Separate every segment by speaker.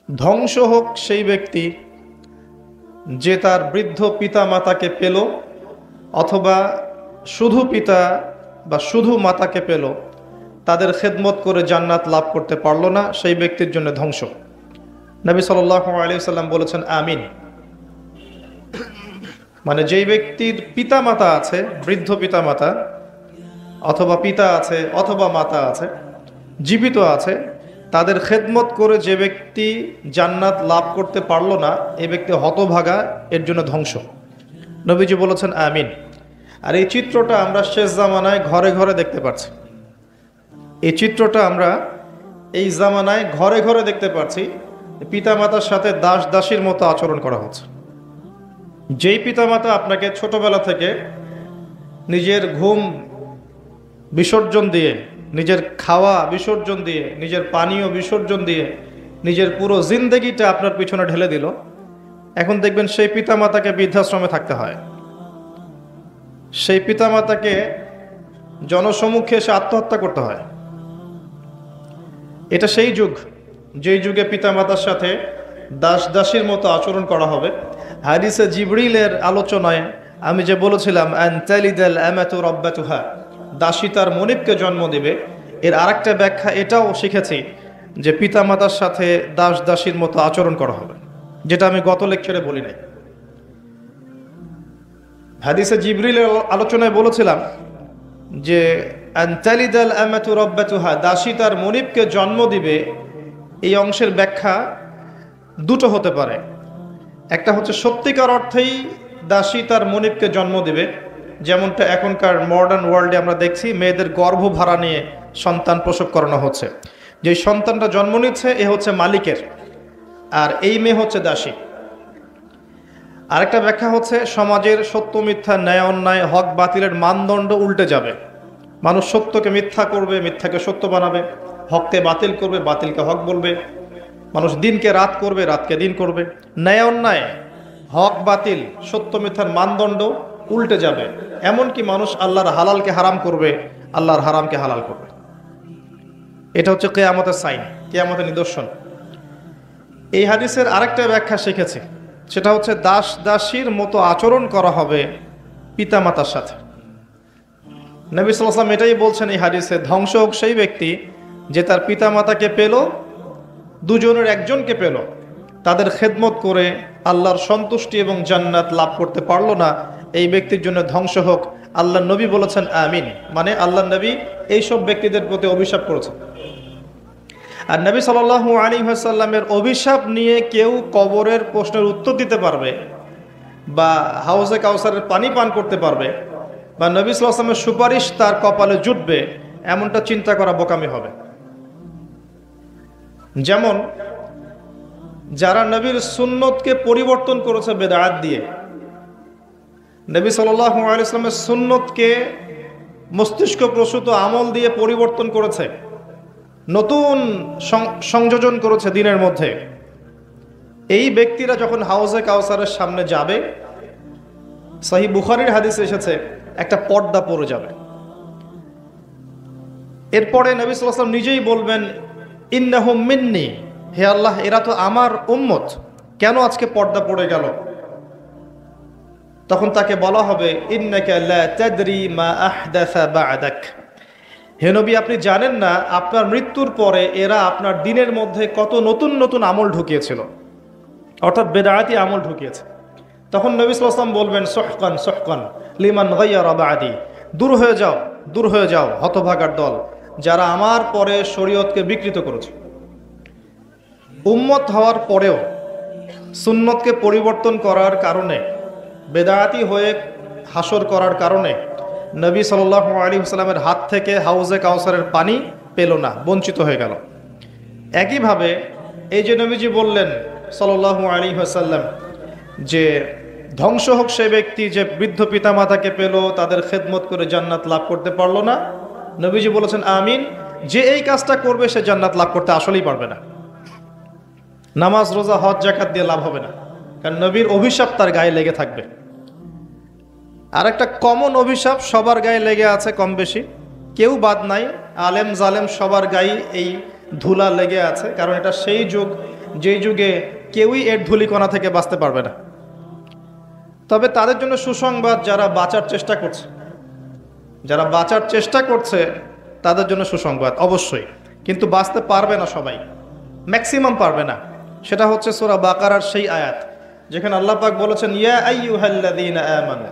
Speaker 1: ধ্বংস হোক সেই ব্যক্তি যে তার বৃদ্ধ পিতা মাতাকে পেল, অথবা শুধু পিতা বা শুধু মাতাকে পেল, তাদের খেদমত করে জান্নাত লাভ করতে পারল না, সেই ব্যক্তির জন্য ধ্বংস। নবী সাল্লাল্লাহু আলাইহি সাল্লাম বলেছেন আমিন। মানে যেই ব্যক্তির পিতা মাতা আছে, বৃদ্ধ পিতা মাতা, অথবা পিতা আছে অথবা মাতা আছে, জীবিত আছে, তাদের খেদমত করে যে ব্যক্তি জান্নাত লাভ করতে পারল না, এই ব্যক্তি হতভাগা, এর জন্য ধ্বংস। নবীজি বলেছেন আমিন। আর এই চিত্রটা আমরা শেষ জামানায় ঘরে ঘরে দেখতে পাচ্ছি। এই চিত্রটা আমরা এই জামানায় ঘরে ঘরে দেখতে পাচ্ছি। পিতামাতার সাথে দাস দাসীর মতো আচরণ করা হচ্ছে। যেই পিতামাতা আপনাকে ছোটবেলা থেকে নিজের ঘুম বিসর্জন দিয়ে, নিজের খাওয়া বিসর্জন দিয়ে, নিজের পানীয় বিসর্জন দিয়ে নিজের পুরো জিন্দেগিটা আপনার পিছনে ঢেলে দিল, এখন দেখবেন সেই পিতামাতাকে বৃদ্ধাশ্রমে থাকতে হয়। সেই পিতামাতাকে জনসমুখে এসে আত্মহত্যা করতে হয়। এটা সেই যুগ, যেই যুগে পিতামাতার সাথে দাস দাসীর মতো আচরণ করা হবে। হাদিসে জিবরিলের আলোচনায় আমি যে বলেছিলাম আনতালিদাল আমাতু রাব্বাতুহা, দাসী তার মনিবকে জন্ম দিবে, এর আরেকটা ব্যাখ্যা এটাও শিখেছি যে পিতামাতার সাথে দাস দাসীর মতো আচরণ করা হবে, যেটা আমি গত লেকচারে বলি নাই। হাদিসে জিবরিলের আলোচনায় বলেছিলাম যে আনতালিদাল আমাতু রাব্বাতুহা, দাসী তার মনিবকে জন্ম দিবে, এই অংশের ব্যাখ্যা দুটো হতে পারে। একটা হচ্ছে সত্যিকার অর্থেই দাসী তার মনিবকে জন্ম দিবে, যেমনটা এখনকার মডার্ন ওয়ার্ল্ডে আমরা দেখছি, মেয়েদের গর্ভ ভাড়া নিয়ে সন্তান প্রসব করানো হচ্ছে। যে সন্তানটা জন্ম নিচ্ছে এ হচ্ছে মালিকের, আর এই মেয়ে হচ্ছে দাসী। আরেকটা ব্যাখ্যা হচ্ছে সমাজের সত্য মিথ্যা, ন্যায় অন্যায়, হক বাতিলের মানদণ্ড উল্টে যাবে। মানুষ সত্যকে মিথ্যা করবে, মিথ্যাকে সত্য বানাবে, হককে বাতিল করবে, বাতিলকে হক বলবে। মানুষ দিনকে রাত করবে, রাতকে দিন করবে। ন্যায় অন্যায়, হক বাতিল, সত্য মিথ্যার মানদণ্ড উল্টে যাবে। এমনকি মানুষ আল্লাহর হালালকে হারাম করবে, আল্লাহর হারামকে হালাল করবে। এটা হচ্ছে কিয়ামতের সাইন, কিয়ামতের নিদর্শন। এই হাদিসের আরেকটা ব্যাখ্যা শিখেছি, সেটা হচ্ছে দাস দাসীর মতো আচরণ করা হবে পিতামাতার সাথে। নবী সাল্লাল্লাহু আলাইহি ওয়াসাল্লাম এটাই বলছেন এই হাদিসে, ধ্বংস হোক সেই ব্যক্তি যে তার পিতামাতাকে পেল, দুজনের একজনকে পেল, তাদের খেদমত করে আল্লাহর সন্তুষ্টি এবং জান্নাত লাভ করতে পারলো না, এই ব্যক্তির জন্য ধ্বংস হোক। আল্লাহ নবী বলেছেন আমিন। মানে আল্লাহ নবী এইসব ব্যক্তিদের প্রতি অভিশাপ করেছেন। আর নবী সাল্লাল্লাহু আলাইহি ওয়াসাল্লামের অভিশাপ নিয়ে কেউ কবরের প্রশ্নের উত্তর দিতে পারবে, বা হাউজে কাউসারের পানি পান করতে পারবে, বা নবী সাল্লাল্লাহু আলাইহি ওয়াসাল্লামের সুপারিশ তার কপালে জুটবে, এমনটা চিন্তা করা বোকামি হবে। যেমন যারা নবীর সুন্নতকে পরিবর্তন করেছে বেদাত দিয়ে, নবী সাল্লাল্লাহু আলাইহি ওয়াসাল্লামের সুন্নতকে মস্তিষ্ক প্রসূত আমল দিয়ে পরিবর্তন করেছে, নতুন সংযোজন করেছে দিনের মধ্যে, এই ব্যক্তিরা যখন হাউজে কাউসারের সামনে যাবে, সহিহ বুখারীর হাদিসে এসেছে একটা পর্দা পড়ে যাবে। এরপরে নবী সাল্লাল্লাহু আলাইহি ওয়াসাল্লাম নিজেই বলবেন ইন্নাহুম মিন্নি, হে আল্লাহ এরা তো আমার উম্মত, কেন আজকে পর্দা পড়ে গেল? তখন তাকে বলা হবে ইন্নাকা লা তাদরি মা আহদাসা বা'দাক, হে নবী আপনি জানেন না আপনার মৃত্যুর পরে এরা আপনার দিনের মধ্যে কত নতুন নতুন আমল ঢুকিয়েছিল, অর্থাৎ বেদায়াতি আমল ঢুকিয়েছে। তখন নবী সাল্লাল্লাহু আলাইহি ওয়াসাল্লাম বলবেন সুহকান সুহকান লিমান গায়্যারা বা'দি, দূর হয়ে যাও, দূর হয়ে যাও হতভাগার দল, যারা আমার পরে শরীয়তকে বিকৃত করেছে। উম্মত হওয়ার পরেও সুন্নতকে পরিবর্তন করার কারণে, বেদায়াতি হয়ে হাসর করার কারণে নবী সাল্লাল্লাহু আলাইহি ওয়াসাল্লামের হাত থেকে হাউজে কাউসারের পানি পেল না, বঞ্চিত হয়ে গেল। একইভাবে এই যে নবীজি বললেন সাল্লাল্লাহু আলাইহি ওয়াসাল্লাম যে ধ্বংস হোক সে ব্যক্তি যে বৃদ্ধ পিতামাতাকে পেল, তাদের খেদমত করে জান্নাত লাভ করতে পারলো না, নবীজি বলেছেন আমিন। যে এই কাজটা করবে সে জান্নাত লাভ করতে আসলেই পারবে না। নামাজ রোজা হজ যাকাত দিয়ে লাভ হবে না, কারণ নবীর অভিশাপ তার গায়ে লেগে থাকবে। আর একটা কমন অভিশাপ সবার গায়ে লেগে আছে কম বেশি, কেউ বাদ নাই, আলেম জালেম সবার গায়ে এই ধুলা লেগে আছে, কারণ এটা সেই যুগ যেই যুগে কেউই এর ধূলিকণা থেকে বাঁচতে পারবে না। তবে তাদের জন্য সুসংবাদ, যারা বাঁচার চেষ্টা করছে, যারা বাঁচার চেষ্টা করছে তাদের জন্য সুসংবাদ অবশ্যই, কিন্তু বাঁচতে পারবে না সবাই, ম্যাক্সিমাম পারবে না। সেটা হচ্ছে সূরা বাকারার সেই আয়াত যেখানে আল্লাহ পাক বলেছেন, ইয়া আইয়ুহাল্লাযীনা আমানু,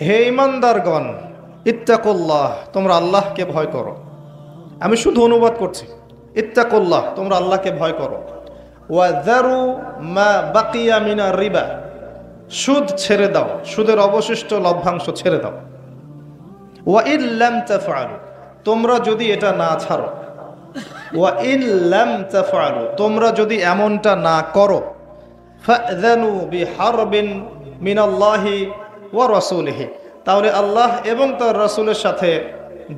Speaker 1: হে ঈমানদারগণ, ইত্তাকুল্লাহ, তোমরা আল্লাহকে ভয় করো। আমি শুধু অনুবাদ করছি, ইত্তাকুল্লাহ, তোমরা আল্লাহকে ভয় করো। ওয়া যারু মা বাকিয়া মিনার রিবা, সুদ ছেড়ে দাও, সুদের অবশিষ্ট লভ্যাংশ ছেড়ে দাও। ওয়া ইন লাম তাফআলু, তোমরা যদি এটা না ছাড়ো, ওয়া ইন লাম তাফআলু, তোমরা যদি এমনটা না করো, ফাযানু বিহারবিন মিনাল্লাহি ওয়া রাসূলিহি, তাহলে আল্লাহ এবং তার রাসূলের সাথে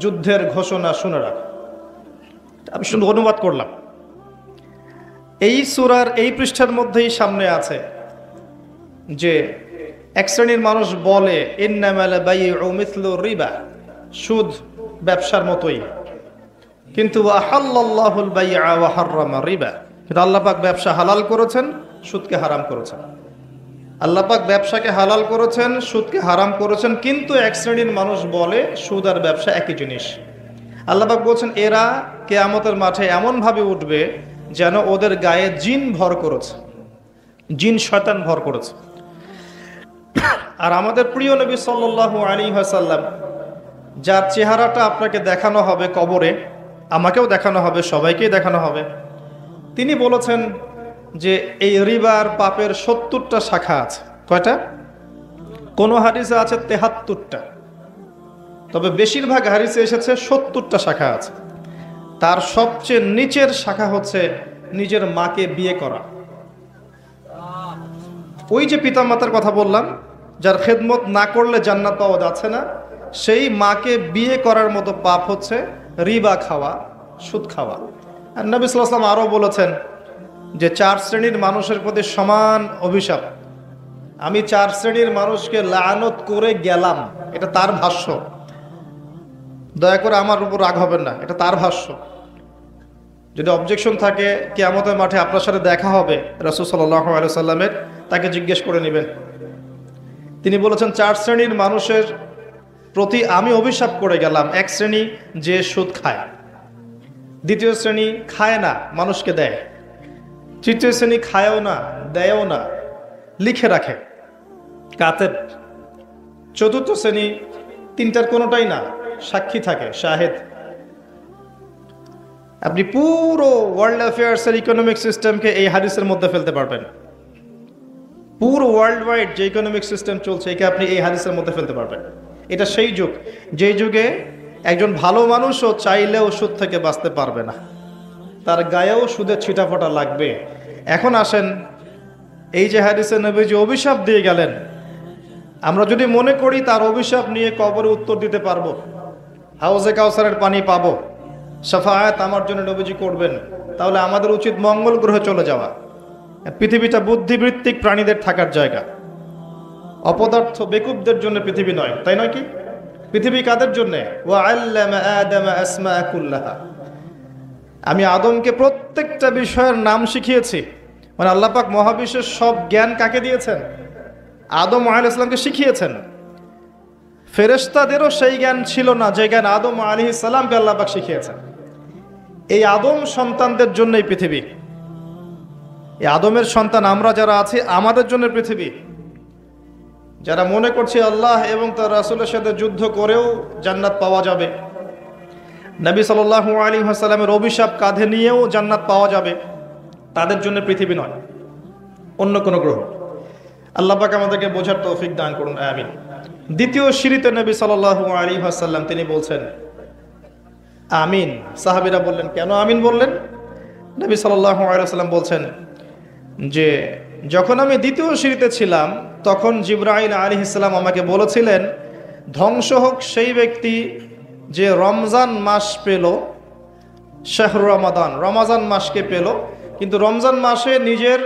Speaker 1: যুদ্ধের ঘোষণা শুনে রাখো। আমি শুধু অনুবাদ করলাম। এই সূরার এই পৃষ্ঠার মধ্যেই সামনে আছে যে এক শ্রেণীর মানুষ বলে, ইন্নামাল বাইউ মিসলু রিবা, সুদ ব্যবসার মতোই, কিন্তু আহাল্লাল্লাহুল বাইআ ওয়া হাররামা রিবা, কিন্তু আল্লাহ পাক ব্যবসা হালাল করেছেন, সুদকে হারাম করেছেন। আল্লাহ পাক ব্যবসাকে হালাল করেছেন, সুদকে হারাম করেছেন, কিন্তু এক শ্রেণীর মানুষ বলে সুদ আর ব্যবসা একই জিনিস। আল্লাহ পাক বলছেন, এরা কিয়ামতের মাঠে এমন ভাবে উঠবে যেন ওদের গায়ে জিন ভর করেছে, জিন শয়তান ভর করেছে। আর আমাদের প্রিয় নবী সাল্লাল্লাহু আলাইহি ওয়াসাল্লাম, যার চেহারাটা আপনাকে দেখানো হবে কবরে, আমাকেও দেখানো হবে, সবাইকেই দেখানো হবে, তিনি বলেছেন যে এই রিবার পাপের ৭০টা শাখা আছে। কয়টা? কোন হাদিসে আছে ৭৩টা, তবে বেশিরভাগ হাদিসে এসেছে ৭০টা শাখা আছে। তার সবচেয়ে নিচের শাখা হচ্ছে নিজের মাকে বিয়ে করা। ওই যে পিতামাতার কথা বললাম, যার খেদমত না করলে জান্নাত পাওয়া যাচ্ছে না, সেই মাকে বিয়ে করার মতো পাপ হচ্ছে রিবা খাওয়া, সুদ খাওয়া। আর নবী সাল্লাল্লাহু আলাইহি ওয়াসাল্লাম আরও বলেছেন যে 4 শ্রেণীর মানুষের প্রতি সমান অভিশাপ। আমি 4 শ্রেণীর মানুষকে লানত করে গেলাম, এটা তার ভাষ্য, দয়া করে আমার উপর রাগ হবেন না, এটা তার ভাষ্য। যদি অবজেকশন থাকে, কিয়ামতের মাঠে আপনার সাথে দেখা হবে রাসূল সাল্লাল্লাহু আলাইহি ওয়াসাল্লামের, তাকে জিজ্ঞেস করে নেবেন। তিনি বলেছেন 4 শ্রেণীর মানুষের প্রতি আমি অভিশাপ করে গেলাম। এক শ্রেণী যে সুদ খায়, দ্বিতীয় শ্রেণী খায় না, মানুষকে দেয়, তৃতীয় শ্রেণী খায়ও না, দেয়ও না, লিখে রাখে, কাতেব, চতুর্থ শ্রেণী 3টার কোনোটাই না, সাক্ষী থাকে, শাহেদ। আপনি পুরো ওয়ার্ল্ড অ্যাফেয়ার্সের ইকোনমিক সিস্টেমকে এই হাদিসের মধ্যে ফেলতে পারবেন। পুরো ওয়ার্ল্ড ওয়াইড যে ইকোনমিক সিস্টেম চলছে, একে আপনি এই হাদিসের মধ্যে ফেলতে পারবেন। এটা সেই যুগ, যেই যুগে একজন ভালো মানুষও চাইলেও সুদ থেকে বাঁচতে পারবে না, তার গায়েও সুদের ছিটাফোঁটা লাগবে। এখন আসেন, এই যে হাদিসে নবীজি অভিশাপ দিয়ে গেলেন, আমরা যদি মনে করি তার অভিশাপ নিয়ে কবরে উত্তর দিতে পারবো, হাউজে কাউসারের পানি পাবো, শাফাআত আমার জন্য নবীজি করবেন, তাহলে আমাদের উচিত মঙ্গল গ্রহে চলে যাওয়া। পৃথিবীটা বুদ্ধিবৃত্তিক প্রাণীদের থাকার জায়গা, অপদার্থ বেকুবদের জন্য পৃথিবী নয়, তাই নয় কি? পৃথিবী কাদের জন্যে? ওয়া আল্লামা আদামা আসমাআ কুল্লাহা, আমি আদমকে প্রত্যেকটা বিষয়ের নাম শিখিয়েছি। মানে আল্লাহ পাক মহাবিশ্বের সব জ্ঞান কাকে দিয়েছেন? আদম আলাইহিস সালামকে শিখিয়েছেন। ফেরেশতাদেরও সেই জ্ঞান ছিল না যে জ্ঞান আদম আলাইহিস সালামকে আল্লাহ পাক শিখিয়েছেন। এই আদম সন্তানদের জন্যই পৃথিবী, এই আদমের সন্তান আমরা যারা আছি আমাদের জন্য পৃথিবী। যারা মনে করছে আল্লাহ এবং তার রাসূলের সাথে যুদ্ধ করেও জান্নাত পাওয়া যাবে, নবী সাল্লাল্লাহু আলাইহি ওয়াসাল্লামের অভিশাপ কাঁধে নিয়েও জান্নাত পাওয়া যাবে, তাদের জন্য পৃথিবী নয়, অন্য কোনো গ্রহ। আল্লাহ পাক আমাদেরকে বোঝার তৌফিক দান করুন, আমিন। দ্বিতীয় সিঁড়িতে নবী সাল্লাল্লাহু আলাইহি ওয়াসাল্লাম তিনি বলছেন আমিন। সাহাবীরা বললেন, কেন আমিন বললেন? নবী সাল্লাল্লাহু আলাইহি ওয়াসাল্লাম বলছেন যে যখন আমি দ্বিতীয় সিঁড়িতে ছিলাম তখন জিবরাইল আলাইহিস সালাম আমাকে বলেছিলেন, ধ্বংস হোক সেই ব্যক্তি যে রমজান মাস পেল, শাহরু রমাদান, রমাজান মাসকে পেল, কিন্তু রমজান মাসে নিজের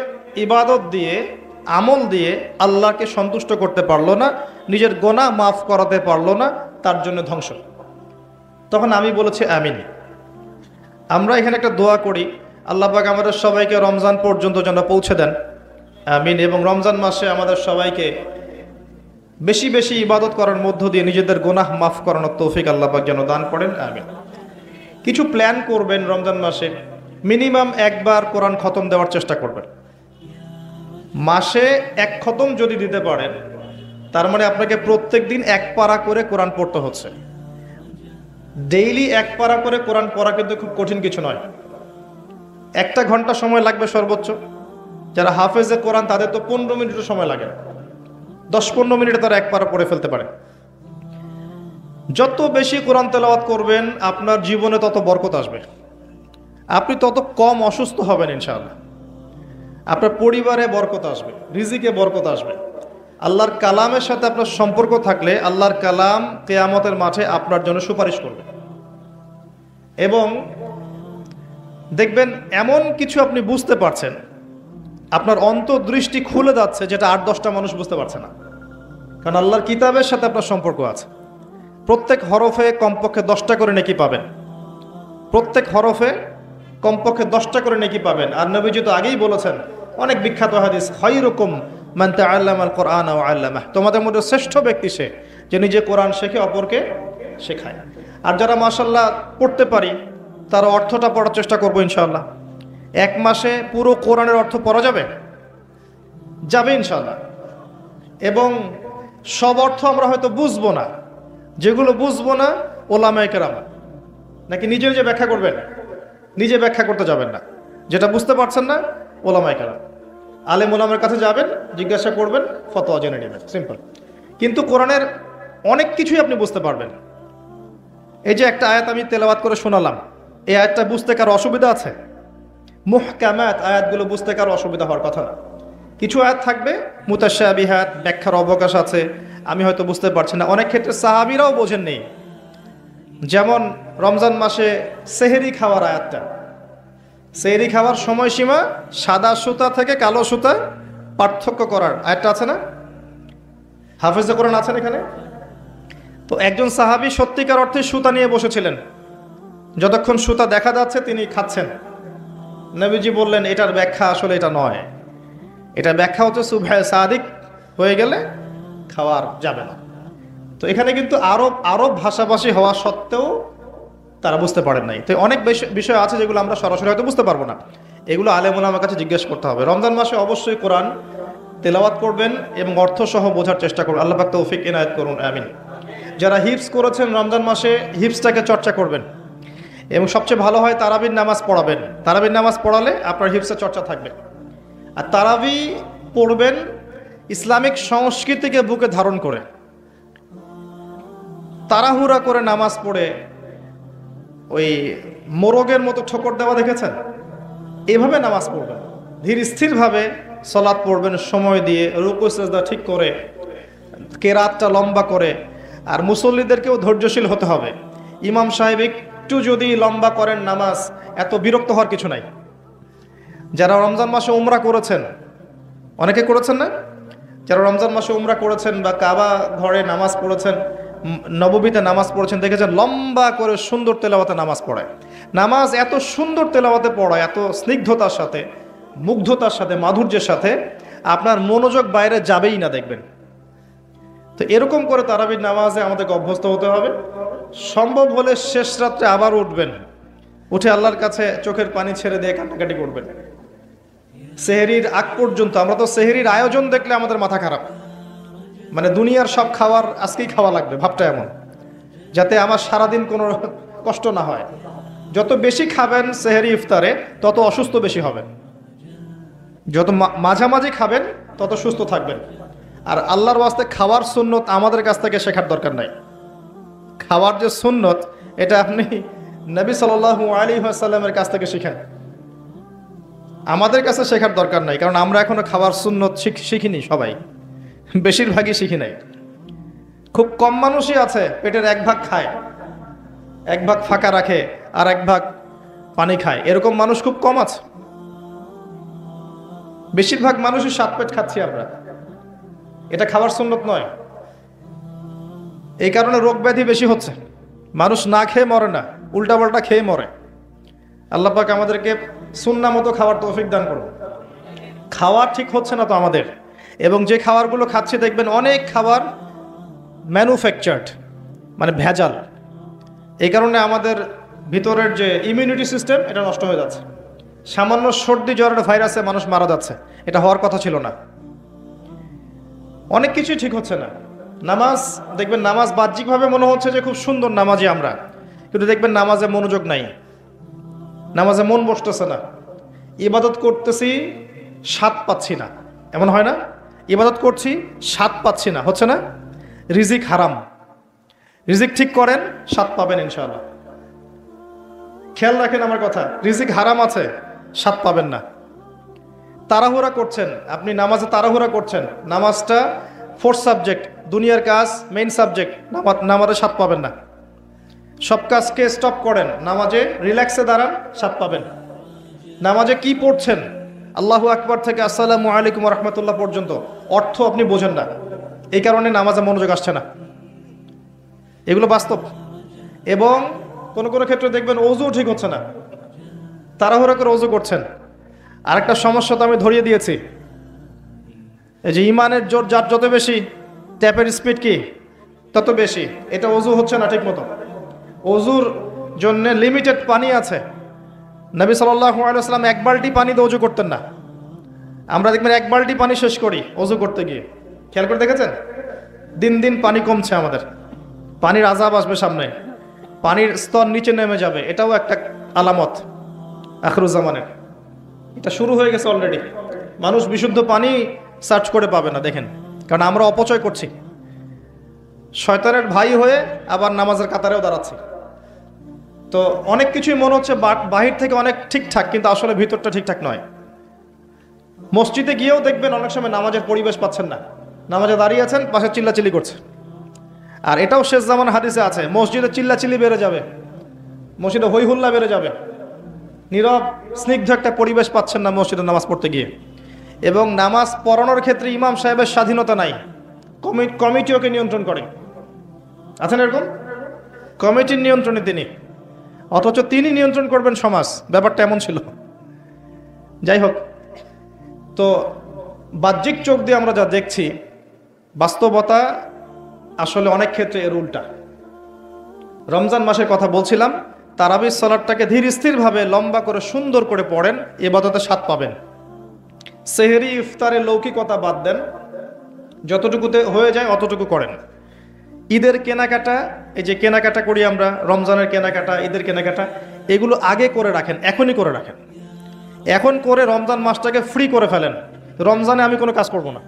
Speaker 1: ইবাদত দিয়ে, আমল দিয়ে আল্লাহকে সন্তুষ্ট করতে পারলো না, নিজের গোনাহ মাফ করাতে পারলো না, তার জন্য ধ্বংস। তখন আমি বলেছি আমিন। আমরা এখানে একটা দোয়া করি, আল্লাহ পাক আমাদের সবাইকে রমজান পর্যন্ত যেন পৌঁছে দেন, আমিন। এবং রমজান মাসে আমাদের সবাইকে বেশি বেশি ইবাদত করার মধ্য দিয়ে নিজেদের গুনাহ মাফ করানোর তৌফিক আল্লাহ পাক যেন দান করেন, আমিন। কিছু প্ল্যান করবেন রমজান মাসে, মিনিমাম একবার কোরআন খতম দেওয়ার চেষ্টা করবেন। মাসে এক খতম যদি দিতে পারেন, তার মানে আপনাকে প্রত্যেক দিন এক পারা করে কোরআন পড়তে হচ্ছে। ডেইলি এক পারা করে কোরআন পড়া কিন্তু খুব কঠিন কিছু নয়। 1 ঘন্টা সময় লাগবে সর্বোচ্চ। যারা হাফেজে কোরআন তাদের তো 15 মিনিটও সময় লাগে না, 10-15 মিনিটে তারা এক পারা পড়ে ফেলতে পারে। যত বেশি কোরআন তেলাওয়াত করবেন আপনার জীবনে তত বরকত আসবে, আপনি তত কম অসুস্থ হবেন ইনশাআল্লাহ। আপনার পরিবারে বরকত আসবে, রিজিকে বরকত আসবে। আল্লাহর কালামের সাথে আপনার সম্পর্ক থাকলে আল্লাহর কালাম কিয়ামতের মাঠে আপনার জন্য সুপারিশ করবে। এবং দেখবেন এমন কিছু আপনি বুঝতে পারছেন, আপনার অন্তর্দৃষ্টি খুলে যাচ্ছে, যেটা 8-10টা মানুষ বুঝতে পারছে না। কারণ আল্লাহর কিতাবের সাথে আপনার সম্পর্ক আছে। প্রত্যেক হরফে কমপক্ষে 10টা করে নেকি পাবেন, প্রত্যেক হরফে কমপক্ষে 10টা করে নেকি পাবেন। আর নবীজি তো আগেই বলেছেন, অনেক বিখ্যাত হাদিস, খায়রুকুম মান তাআল্লামাল কুরআন ওয়া আল্লামাহ, তোমাদের মধ্যে শ্রেষ্ঠ ব্যক্তি সে যে নিজে কোরআন শেখে অপরকে শেখায়। আর যারা মাশাআল্লাহ পড়তে পারি তারা অর্থটা পড়ার চেষ্টা করবো ইনশাআল্লাহ। 1 মাসে পুরো কোরআনের অর্থ পড়া যাবে যাবে ইনশাআল্লাহ। এবং সব অর্থ আমরা হয়তো বুঝবো না, যেগুলো বুঝবো না ওলামায়ে কেরাম, নাকি নিজে নিজে ব্যাখ্যা করবেন, নিজে ব্যাখ্যা করতে যাবেন না। যেটা বুঝতে পারছেন না ওলামায়ে কেরাম, আলেম ওলামার কাছে যাবেন, জিজ্ঞাসা করবেন, ফতোয়া জেনে নেবেন, সিম্পল। কিন্তু কোরআনের অনেক কিছুই আপনি বুঝতে পারবেন। এই যে একটা আয়াত আমি তেলাওয়াত করে শোনালাম, এই আয়াতটা বুঝতে কারো অসুবিধা আছে? মুহকামাত আয়াতগুলো বুঝতে কারো অসুবিধা হওয়ার কথা না। কিছু আয়াত থাকবে মুতাশাবিহাত, ব্যাখ্যার অবকাশ আছে, আমি হয়তো বুঝতে পারছি না। অনেক ক্ষেত্রে সাহাবীরাও বোঝেন নেই। যেমন রমজান মাসে সেহরি খাওয়ার আয়াতটা, সেহরি খাওয়ার সময়সীমা সাদা সুতা থেকে কালো সুতা পার্থক্য করার আয়াতটা আছে না? হাফেজে কোরআন আছেন এখানে? তো একজন সাহাবী সত্যিকার অর্থে সুতা নিয়ে বসেছিলেন, যতক্ষণ সুতা দেখা যাচ্ছে তিনি খাচ্ছেন। নবীজি বললেন, এটার ব্যাখ্যা আসলে এটা নয়, এটা ব্যাখ্যা হচ্ছে সুবহে সাদিক হয়ে গেলে খাওয়ার যাবে না। তো এখানে কিন্তু আরব ভাষাভাষী হওয়া সত্ত্বেও তারা বুঝতে পারেন নাই। তো অনেক বিষয় আছে যেগুলো আমরা সরাসরি হয়তো বুঝতে পারবো না, এগুলো আলেম ওলামার কাছে জিজ্ঞেস করতে হবে। রমজান মাসে অবশ্যই কোরআন তেলাওয়াত করবেন এবং অর্থ সহ বোঝার চেষ্টা করবেন। আল্লাহ পাক তৌফিক ইনায়েত করুন, আমিন। যারা হিফজ করেছেন রমজান মাসে হিফজটাকে চর্চা করবেন এবং সবচেয়ে ভালো হয় তারাবির নামাজ পড়াবেন। তারাবির নামাজ পড়ালে আপনার হিফজের চর্চা থাকবে। আর তারাবি পড়বেন ইসলামিক সংস্কৃতিকে বুকে ধারণ করে। তাড়াহুড়া করে নামাজ পড়ে ওই মোরগের মতো ঠোকর দেওয়া দেখেছেন? এভাবে নামাজ পড়বেন, ধীর স্থিরভাবে সালাত পড়বেন, সময় দিয়ে রুকু সিজদা ঠিক করে, কেরাতটা লম্বা করে। আর মুসল্লিদেরকেও ধৈর্যশীল হতে হবে। ইমাম সাহেব একটু যদি লম্বা করেন নামাজ, এত বিরক্ত হওয়ার কিছু নাই। যারা রমজান মাসে উমরা করেছেন, অনেকে করেছেন না? যারা রমজান মাসে উমরা করেছেন বা কাবা ঘরে নামাজ পড়েছেন, নববীতে নামাজ পড়েছেন, দেখেছেন লম্বা করে সুন্দর তেলাওয়াতে নামাজ পড়ায়। নামাজ এত সুন্দর তেলাওয়াতে পড়ায়, এত স্নিগ্ধতার সাথে, মুগ্ধতার সাথে, মাধুর্যের সাথে, আপনার মনোযোগ বাইরে যাবেই না দেখবেন। তো এরকম করে তারাবির নামাজে আমাদেরকে অভ্যস্ত হতে হবে। সম্ভব হলে শেষ রাত্রে আবার উঠবেন, উঠে আল্লাহর কাছে চোখের পানি ছেড়ে দিয়ে কান্নাকাটি করবেন। সেহরির আগ পর্যন্ত আমরা তো সেহরির আয়োজন দেখলে আমাদের মাথা খারাপ, মানে দুনিয়ার সব খাবার আজকেই খাওয়া লাগবে, ভাবটা এমন, যাতে আমার সারাদিন কোনো কষ্ট না হয়। যত বেশি খাবেন সেহরি ইফতারে তত অসুস্থ বেশি হবেন, যত মাঝামাঝি খাবেন তত সুস্থ থাকবেন। আর আল্লাহর ওয়াস্তে খাওয়ার সুন্নত আমাদের কাছ থেকে শেখার দরকার নাই। খাওয়ার যে সুন্নত এটা আপনি নবী সাল্লাল্লাহু আলাইহি ওয়াসাল্লামের কাছ থেকে শিখেন, আমাদের কাছে শেখার দরকার নাই। কারণ আমরা এখনো খাওয়ার সুন্নত শিখিনি, সবাই বেশিরভাগই শিখি নাই। খুব কম মানুষই আছে পেটের 1 ভাগ খায়, 1 ভাগ ফাঁকা রাখে আর 1 ভাগ পানি খায়, এরকম মানুষ খুব কম আছে। বেশিরভাগ মানুষই 7 পেট খাচ্ছি আমরা, এটা খাওয়ার সুন্নত নয়। এই কারণে রোগ ব্যাধি বেশি হচ্ছে, মানুষ না খেয়ে মরে না, উল্টাপাল্টা খেয়ে মরে। আল্লাহ পাক আমাদেরকে সুন্নাহ মতো খাওয়ার তৌফিক দান করুন। খাওয়া ঠিক হচ্ছে না তো আমাদের, এবং যে খাবারগুলো খাচ্ছি দেখবেন অনেক খাবার ম্যানুফ্যাকচার্ড, মানে ভেজাল। এই কারণে আমাদের ভিতরের যে ইমিউনিটি সিস্টেম এটা নষ্ট হয়ে যাচ্ছে। সামান্য সর্দি জ্বরের ভাইরাসে মানুষ মারা যাচ্ছে, এটা হওয়ার কথা ছিল না। অনেক কিছুই ঠিক হচ্ছে না। নামাজ দেখবেন, নামাজ বাহ্যিকভাবে মনে হচ্ছে যে খুব সুন্দর নামাজি আমরা, কিন্তু দেখবেন নামাজে মনোযোগ নাই, নামাজে মন বসতেছে না। ইবাদত করতেছি, স্বাদ পাচ্ছি না, এমন হয় না? ইবাদত করছি, স্বাদ পাচ্ছি না, হচ্ছে না? রিজিক হারাম। রিজিক ঠিক করেন, স্বাদ পাবেন ইনশাআল্লাহ। খেয়াল রাখেন আমার কথা, রিজিক হারাম আছে, স্বাদ পাবেন না। তাড়াহুড়া করছেন আপনি, নামাজে তাড়াহুড়া করছেন, নামাজটা ফোর্থ সাবজেক্ট, দুনিয়ার কাজ মেইন সাবজেক্ট, নামাজে স্বাদ পাবেন না। সব কাজকে স্টপ করেন, নামাজে রিল্যাক্সে দাঁড়ান, স্বাদ পাবেন। নামাজে কি পড়ছেন, আল্লাহু আকবার থেকে আসসালামু আলাইকুম রহমতুল্লাহ পর্যন্ত অর্থ আপনি বোঝেন না, এই কারণে নামাজে মনোযোগ আসছে না। এগুলো বাস্তব। এবং কোনো কোনো ক্ষেত্রে দেখবেন অজুও ঠিক হচ্ছে না, তাড়াহুড়া করে অজু করছেন। আরেকটা সমস্যা তো আমি ধরিয়ে দিয়েছি, এই যে ইমানের জোর যার যত বেশি, ট্যাপের স্পিড কি তত বেশি, এটা অজু হচ্ছে না ঠিক মতো। অজুর জন্য লিমিটেড পানি আছে। নবী সাল্লাল্লাহু আলাইহি ওয়াসাল্লাম এক বালতি পানি দিয়ে অজু করতেন না। আমরা দেখবেন এক বালতি পানি শেষ করি অজু করতে গিয়ে। খেয়াল করে দেখেছেন? দিন দিন পানি কমছে আমাদের, পানির আযাব আসবে সামনে, পানির স্তর নিচে নেমে যাবে, এটাও একটা আলামত আখিরুজ্জামানের। এটা শুরু হয়ে গেছে অলরেডি। মানুষ বিশুদ্ধ পানি সার্চ করে পাবে না, দেখেন, কারণ আমরা অপচয় করছি, শয়তানের ভাই হয়ে আবার নামাজের কাতারেও দাঁড়াচ্ছি। তো অনেক কিছুই মনে হচ্ছে বাহির থেকে অনেক ঠিকঠাক, কিন্তু আসলে ভিতরটা ঠিকঠাক নয়। মসজিদে গিয়েও দেখবেন অনেক সময় নামাজের পরিবেশ পাচ্ছেন না, নামাজে দাঁড়িয়ে আছেন, পাশে চিল্লাচিল্লি করছে। আর এটাও শেষ জামান হাদিসে আছে, মসজিদে চিল্লাচিল্লি বেড়ে যাবে, মসজিদে হই হুল্লা বেড়ে যাবে, নীরব স্নিগ্ধ একটা পরিবেশ পাচ্ছেন না মসজিদে নামাজ পড়তে গিয়ে। এবং নামাজ পড়ানোর ক্ষেত্রে ইমাম সাহেবের স্বাধীনতা নাই, কমিটি ওকে নিয়ন্ত্রণ করে। আছেন এরকম? কমিটির নিয়ন্ত্রণে তিনি, অথচ তিনি নিয়ন্ত্রণ করবেন সমাজ, ব্যাপারটা এমন ছিল। যাই হোক, তো বাহ্যিক চোখ দিয়ে আমরা যা দেখছি, বাস্তবতা আসলে অনেক ক্ষেত্রে এর উল্টা। রমজান মাসের কথা বলছিলাম, তারাবির সালাতটাকে ধীর স্থিরভাবে লম্বা করে সুন্দর করে পড়েন, ইবাদতে স্বাদ পাবেন। সেহরি ইফতারে লৌকিকতা বাদ দেন, যতটুকুতে হয়ে যায় অতটুকু করেন। ঈদের কেনাকাটা, এই যে কেনাকাটা করি আমরা, রমজানের কেনাকাটা, ঈদের কেনাকাটা, এগুলো আগে করে রাখেন, এখনই করে রাখেন। এখন করে রমজান মাসটাকে ফ্রি করে ফেলেন। রমজানে আমি কোনো কাজ করব না,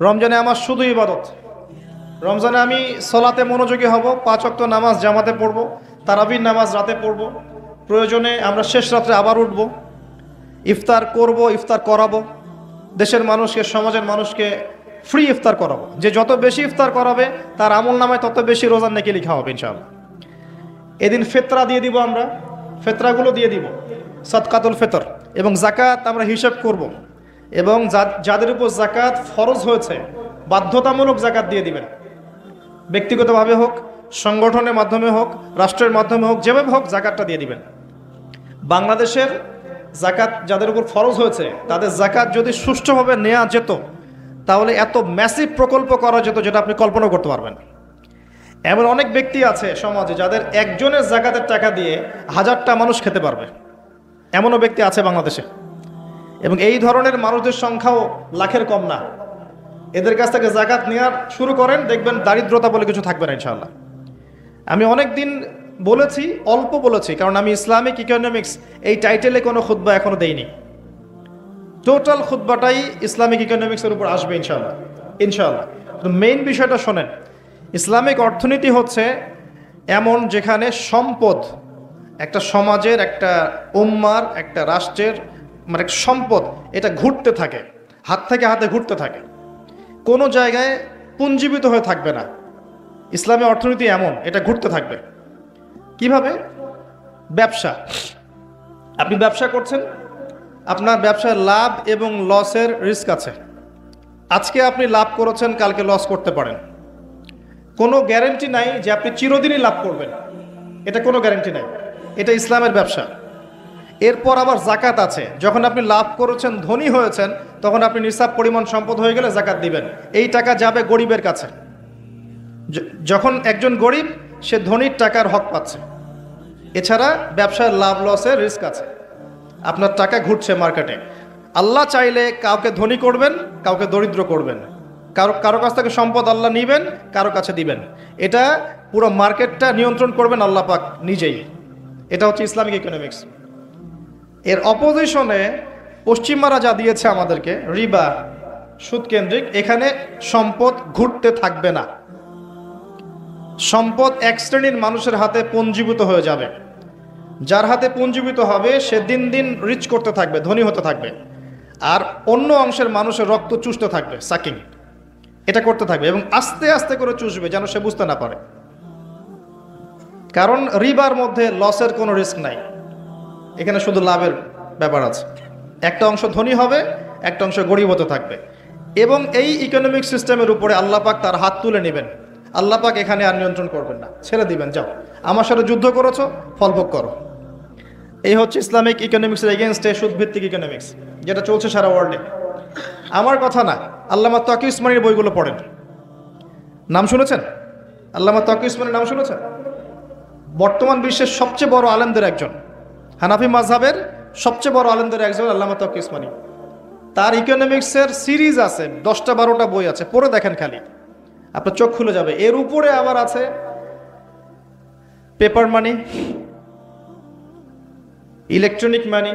Speaker 1: রমজানে আমার শুধু ইবাদত। রমজানে আমি সলাতে মনোযোগী হব, 5 ওয়াক্ত নামাজ জামাতে পড়ব, তারাবির নামাজ রাতে পড়ব, প্রয়োজনে আমরা শেষ রাত্রে আবার উঠব, ইফতার করব, ইফতার করাবো, দেশের মানুষকে, সমাজের মানুষকে ফ্রি ইফতার করাবো। যে যত বেশি ইফতার করাবে তার আমল নামায় তত বেশি রোজার নেকি লেখা হবে ইনশাআল্লাহ। এদিন ফেতরা দিয়ে দিব, আমরা ফেতরাগুলো দিয়ে দিব, সাদকাতুল ফিতর, এবং জাকাত আমরা হিসাব করব। এবং যাদের উপর জাকাত ফরজ হয়েছে বাধ্যতামূলক জাকাত দিয়ে দিবেন। ব্যক্তিগতভাবে হোক, সংগঠনের মাধ্যমে হোক, রাষ্ট্রের মাধ্যমে হোক, যেভাবে হোক জাকাতটা দিয়ে দিবেন। বাংলাদেশের জাকাত যাদের উপর ফরজ হয়েছে তাদের জাকাত যদি সুষ্ঠুভাবে নেওয়া যেত, তাহলে এত ম্যাসিভ প্রকল্প করা যেত যেটা আপনি কল্পনা করতে পারবেন। এমন অনেক ব্যক্তি আছে সমাজে যাদের একজনের জাকাতের টাকা দিয়ে 1000টা মানুষ খেতে পারবে, এমনও ব্যক্তি আছে বাংলাদেশে। এবং এই ধরনের মানুষদের সংখ্যাও লাখের কম না। এদের কাছ থেকে জাকাত নেওয়া শুরু করেন, দেখবেন দারিদ্রতা বলে কিছু থাকবে না ইনশাআল্লাহ। আমি অনেক দিন বলেছি, অল্প বলেছি, কারণ আমি ইসলামিক ইকোনমিক্স এই টাইটেলে কোনো খুতবা এখনো দেইনি। টোটাল খুতবাটাই ইসলামিক ইকোনমিক্সের উপর আসবে ইনশাআল্লাহ, ইনশাআল্লাহ। মেইন বিষয়টা শোনেন, ইসলামিক অর্থনীতি হচ্ছে এমন যেখানে সম্পদ একটা সমাজের, একটা উম্মার, একটা রাষ্ট্রের, মানে সম্পদ এটা ঘুরতে থাকে, হাত থেকে হাতে ঘুরতে থাকে, কোনো জায়গায় পুঞ্জীবিত হয়ে থাকবে না। ইসলামী অর্থনীতি এমন, এটা ঘুরতে থাকবে। কিভাবে? ব্যবসা। আপনি ব্যবসা করছেন, আপনার ব্যবসায় লাভ এবং লসের রিস্ক আছে। আজকে আপনি লাভ করেছেন, কালকে লস করতে পারেন। কোনো গ্যারান্টি নাই যে আপনি চিরদিনই লাভ করবেন, এটা কোনো গ্যারান্টি নাই। এটা ইসলামের ব্যবসা। এরপর আবার জাকাত আছে। যখন আপনি লাভ করেছেন, ধনী হয়েছেন, তখন আপনি নিসাব পরিমাণ সম্পদ হয়ে গেলে জাকাত দিবেন। এই টাকা যাবে গরিবের কাছে। যখন একজন গরিব, সে ধনীর টাকার হক পাচ্ছে। এছাড়া ব্যবসায় লাভ লসের রিস্ক আছে। আপনার টাকা ঘুরছে মার্কেটে, আল্লাহ চাইলে কাউকে ধনী করবেন, কাউকে দরিদ্র করবেন। কারো কাছ থেকে সম্পদ আল্লাহ নিবেন, কারো কাছে দিবেন। এটা পুরো মার্কেটটা নিয়ন্ত্রণ করবেন আল্লাহ পাক নিজেই। এটা হচ্ছে ইসলামিক ইকোনমিক্স। এর অপোজিশনে পশ্চিমারা যা দিয়েছে আমাদেরকে, রিবা, সুদ কেন্দ্রিক, এখানে সম্পদ ঘুরতে থাকবে না। সম্পদ এক শ্রেণীর মানুষের হাতে পুঞ্জীভূত হয়ে যাবে। যার হাতে পুঞ্জীভূত হবে সে দিন দিন রিচ করতে থাকবে, ধনী হতে থাকবে। আর অন্য অংশের মানুষের রক্ত চুষতে থাকবে, সাকিং, এটা করতে থাকবে এবং আস্তে আস্তে করে চুষবে যেন সে বুঝতে না পারে। কারণ রিবার মধ্যে লসের কোনো রিস্ক নাই, এখানে শুধু লাভের ব্যাপার আছে। একটা অংশ ধনী হবে, একটা অংশ গরিব হতে থাকবে। এবং এই ইকোনমিক সিস্টেমের উপরে আল্লাহ পাক তার হাত তুলে নেবেন। আল্লাহ পাক এখানে আর নিয়ন্ত্রণ করবেন না, ছেড়ে দিবেন, যাও আমার সাথে যুদ্ধ করেছো, ফলভোগ করো। এই হচ্ছে ইসলামিক ইকোনমিক্সের এগেনস্টে সুদভিত্তিক ইকোনমিক্স, যেটা চলছে সারা ওয়ার্ল্ডে। আমার কথা না, আল্লামা তকি উসমানীর বইগুলো পড়েন। নাম শুনেছেন? আল্লামা তকি উসমানীর নাম শুনেছেন? বর্তমান বিশ্বের সবচেয়ে বড় আলেমদের একজন, হানাফি মাযহাবের সবচেয়ে বড় আলেমদের একজন আল্লামা তকি উসমানী। তার ইকোনমিক্সের সিরিজ আছে, 10টা-12টা বই আছে, পড়ে দেখেন খালি, আপনার চোখ খুলে যাবে। এর উপরে আবার আছে পেপার মানি, ইলেকট্রনিক মানি,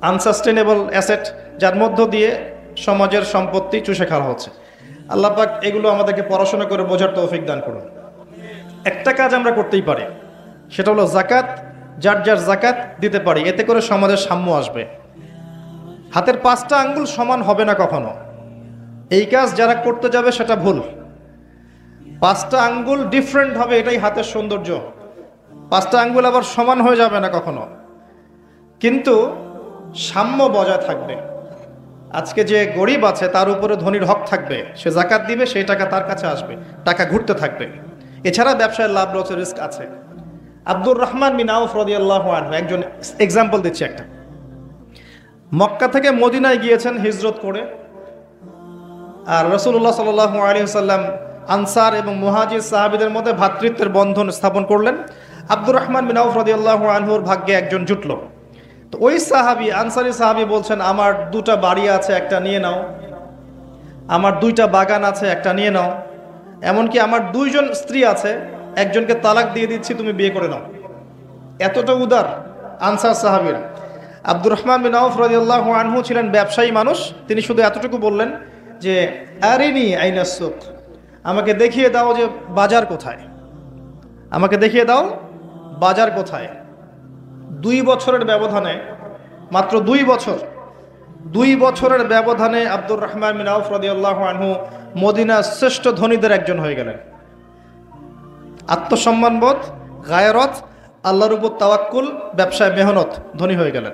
Speaker 1: আনসাস্টেনেবল অ্যাসেট, যার মধ্য দিয়ে সমাজের সম্পত্তি চুষে খাওয়া হচ্ছে। আল্লাহ পাক এগুলো আমাদেরকে পড়াশোনা করে বোঝার তৌফিক দান করুন। একটা কাজ আমরা করতেই পারি, সেটা হলো জাকাত। যার যার জাকাত দিতে পারি, এতে করে সমাজের সাম্য আসবে। হাতের 5টা আঙ্গুল সমান হবে না কখনো। এই কাজ যারা করতে যাবে সেটা ভুল। 5টা আঙ্গুল ডিফারেন্ট হবে, এটাই হাতের সৌন্দর্য। 5টা আঙ্গুল আবার সমান হয়ে যাবে না কখনো, কিন্তু সাম্য বজায় থাকবে। আজকে যে গরিব আছে তার উপরে ধনীর হক থাকবে, সে জাকাত দিবে, সেই টাকা তার কাছে আসবে, টাকা ঘুরতে থাকবে। এছাড়া ব্যবসায় লাভ লসের রিস্ক আছে। আব্দুর রহমান বিন আউফ রাদিয়াল্লাহু আনহু, একজন এক্সাম্পল দিচ্ছি একটা। মক্কা থেকে মদিনায় গিয়েছেন হিজরত করে, আর রাসূলুল্লাহ সাল্লাল্লাহু আলাইহি ওয়াসাল্লাম আনসার এবং মুহাজির সাহাবীদের মধ্যে ভ্রাতৃত্বের বন্ধন স্থাপন করলেন। আব্দুর রহমান বিন আউফ রাদিয়াল্লাহু আনহুর ভাগ্যে একজন জুটল। তো ওই সাহাবী, আনসারি সাহাবী বলছেন, আমার 2টা বাড়ি আছে, একটা নিয়ে নাও। আমার 2টা বাগান আছে, একটা নিয়ে নাও। এমনকি আমার 2 জন স্ত্রী আছে, একজনকে তালাক দিয়ে দিচ্ছি, তুমি বিয়ে করে নাও। এতটা উদার আনসার সাহাবীরা। আব্দুর রহমান বিন আউফ রাদিয়াল্লাহু আনহু ছিলেন ব্যবসায়ী মানুষ। তিনি শুধু এতটুকু বললেন যে আরিনি আইনা সুক, আমাকে দেখিয়ে দাও যে বাজার কোথায়, আমাকে দেখিয়ে দাও বাজার কোথায়। 2 বছরের ব্যবধানে, মাত্র 2 বছরের ব্যবধানে আব্দুর রহমান বিন আউফ রাদিয়াল্লাহু আনহু মদিনার শ্রেষ্ঠ ধনীদের একজন হয়ে গেলেন। আত্মসম্মানবোধ, গায়রত, আল্লাহর উপর তাওয়াক্কুল, ব্যবসায় মেহনত, ধনী হয়ে গেলেন।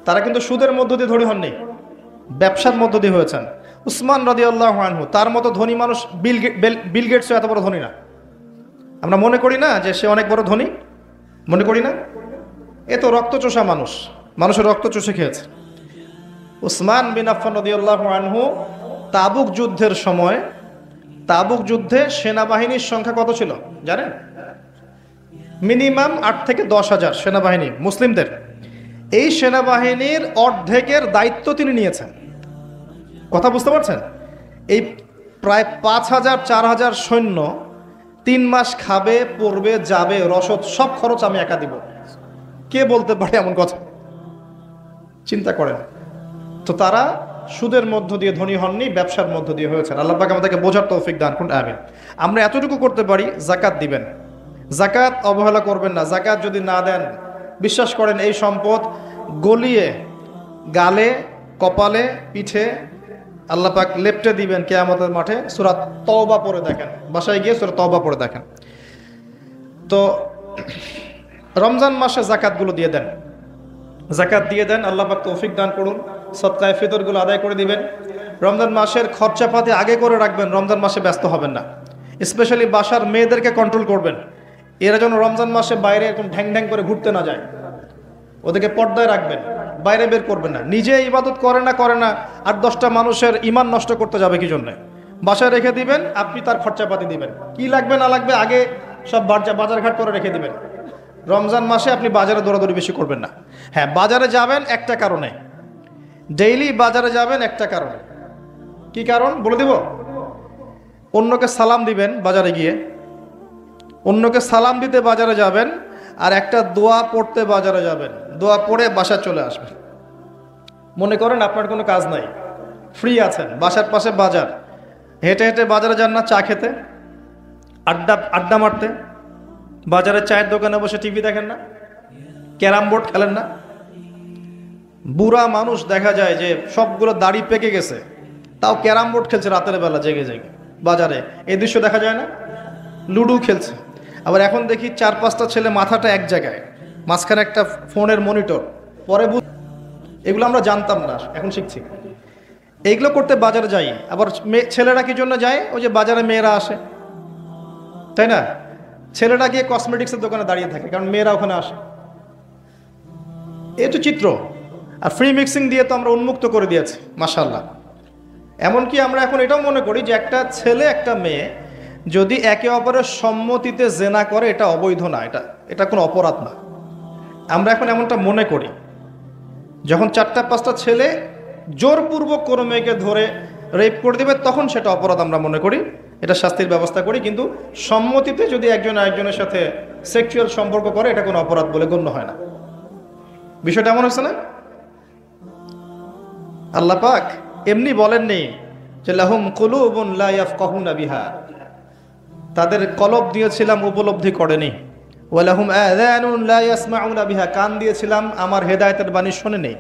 Speaker 1: তারা কিন্তু সুদের মধ্য দিয়ে ধনী হননি, ব্যবসার মধ্য দিয়ে হয়েছেন। উসমান রাদিয়াল্লাহু আনহু, তার মতো ধনী মানুষ, বিল গেটসও এত বড় ধনী না। আমরা মনে করি না যে সে অনেক বড় ধনী, মনে করি না। এ তো রক্তচোষা মানুষ, মানুষের রক্ত চষে খেয়েছে। উসমান বিন আফফান রাদিয়াল্লাহু আনহু তাবুক যুদ্ধের সময়, তাবুক যুদ্ধে সেনাবাহিনীর সংখ্যা কত ছিল জানেন? মিনিমাম 8 থেকে 10,000 সেনাবাহিনী মুসলিমদের। এই সেনাবাহিনীর অর্ধেকের দায়িত্ব তিনি নিয়েছেন। কথা বুঝতে পারছেন? এই প্রায় 5,000 4,000 সৈন্য 3 মাস খাবে, পড়বে, যাবে, রসদ সব খরচ আমি একা দিব। কে বলতে পারে এমন কথা? চিন্তা করেন তো। তারা সুদের মধ্য দিয়ে ধনী হননি, ব্যবসার মধ্য দিয়ে হয়েছেন। আল্লাহ পাক আমাদেরকে বোঝার তৌফিক দান করুন, আমিন। আমরা এতটুকু করতে পারি, জাকাত দিবেন। জাকাত অবহেলা করবেন না। জাকাত যদি না দেন, বিশ্বাস করেন এই সম্পদ গলিয়ে গালে, কপালে, পিঠে আল্লাহ পাক লেপটে দিবেন কিয়ামতের মাঠে। সূরা তওবা পড়ে দেখেন, বাসায় গিয়ে সূরা তওবা পড়ে দেখেন। তো রমজান মাসে জাকাতগুলো দিয়ে দেন, জাকাত দিয়ে দেন। আল্লাহ পাক তৌফিক দান করুন। সদকায়ে ফিতরগুলো আদায় করে দিবেন। রমজান মাসের খরচাপাতি আগে করে রাখবেন, রমজান মাসে ব্যস্ত হবেন না। স্পেশালি বাসার মেয়েদেরকে কন্ট্রোল করবেন। এরা যেন রমজান মাসে বাইরে এরকম ঢ্যাং ঢ্যাং করে ঘুরতে না যায়, ওদেরকে পর্দায় রাখবেন, বাইরে বের করবেন না। নিজে ইবাদত করে না আর 10টা মানুষের ইমান নষ্ট করতে যাবে কি জন্য? বাসায় রেখে দিবেন, আপনি তার খরচাপাতি দিবেন, কি লাগবে না লাগবে আগে সব বাজারঘাট করে রেখে দিবেন। রমজান মাসে আপনি বাজারে দৌড়াদৌড়ি বেশি করবেন না। হ্যাঁ, বাজারে যাবেন একটা কারণে, ডেইলি বাজারে যাবেন একটা কারণে। কি কারণ বলে দিব? অন্যকে সালাম দিবেন বাজারে গিয়ে, অন্যকে সালাম দিতে বাজারে যাবেন, আর একটা দোয়া পড়তে বাজারে যাবেন, দোয়া পড়ে বাসায় চলে আসবেন। মনে করেন আপনার কোনো কাজ নাই, ফ্রি আছেন, বাসার পাশে বাজার, হেঁটে হেঁটে বাজারে যান না চা খেতে, আড্ডা মারতে, বাজারে চায়ের দোকানে বসে টিভি দেখেন না, ক্যারাম বোর্ড খেলেন না? বুড়া মানুষ দেখা যায় যে সবগুলো দাড়ি পেকে গেছে, তাও ক্যারাম বোর্ড খেলছে রাতের বেলা জেগে জেগে বাজারে, এই দৃশ্য দেখা যায় না? লুডো খেলছে। আবার এখন দেখি 4-5টা ছেলে মাথাটা এক জায়গায়, মাঝখানে একটা ফোনের মনিটর, পরে এগুলো আমরা জানতাম না, এখন শিখছি। এইগুলো করতে বাজারে যাই। আবার ছেলেরা কি জন্য যায়? ওই যে বাজারে মেয়েরা আসে, তাই না? ছেলেরা গিয়ে কসমেটিক্সের দোকানে দাঁড়িয়ে থাকে, কারণ মেয়েরা ওখানে আসে। এই তো চিত্র। আর ফ্রি মিক্সিং দিয়ে তো আমরা উন্মুক্ত করে দিয়েছি মাশাআল্লাহ। এমনকি আমরা এখন এটাও মনে করি যে একটা ছেলে একটা মেয়ে যদি একে অপরের সম্মতিতে জেনা করে এটা অবৈধ না, এটা কোনো অপরাধ না। আমরা এখন এমনটা মনে করি। যখন 4-5টা ছেলে জোরপূর্বক কোনো মেয়েকে ধরে রেপ করে দেবে তখন সেটা অপরাধ আমরা মনে করি, এটা শাস্তির ব্যবস্থা করি। কিন্তু সম্মতিতে যদি একজন আরেকজনের সাথে সেক্সুয়াল সম্পর্ক করে এটা কোনো অপরাধ বলে গণ্য হয় না। বিষয়টা এমন হচ্ছে না? আল্লাহ পাক এমনি বলেননি যে লাহুম কুলুবুন লা ইয়াফকাহুনা বিহা, তাদের কলব দিয়েছিলাম উপলব্ধি করেনি। ওয়া লাহুম আযানুন লা ইয়াসমাউনা বিহা, কান দিয়েছিলাম আমার হেদায়েতের বাণী শোনেনি।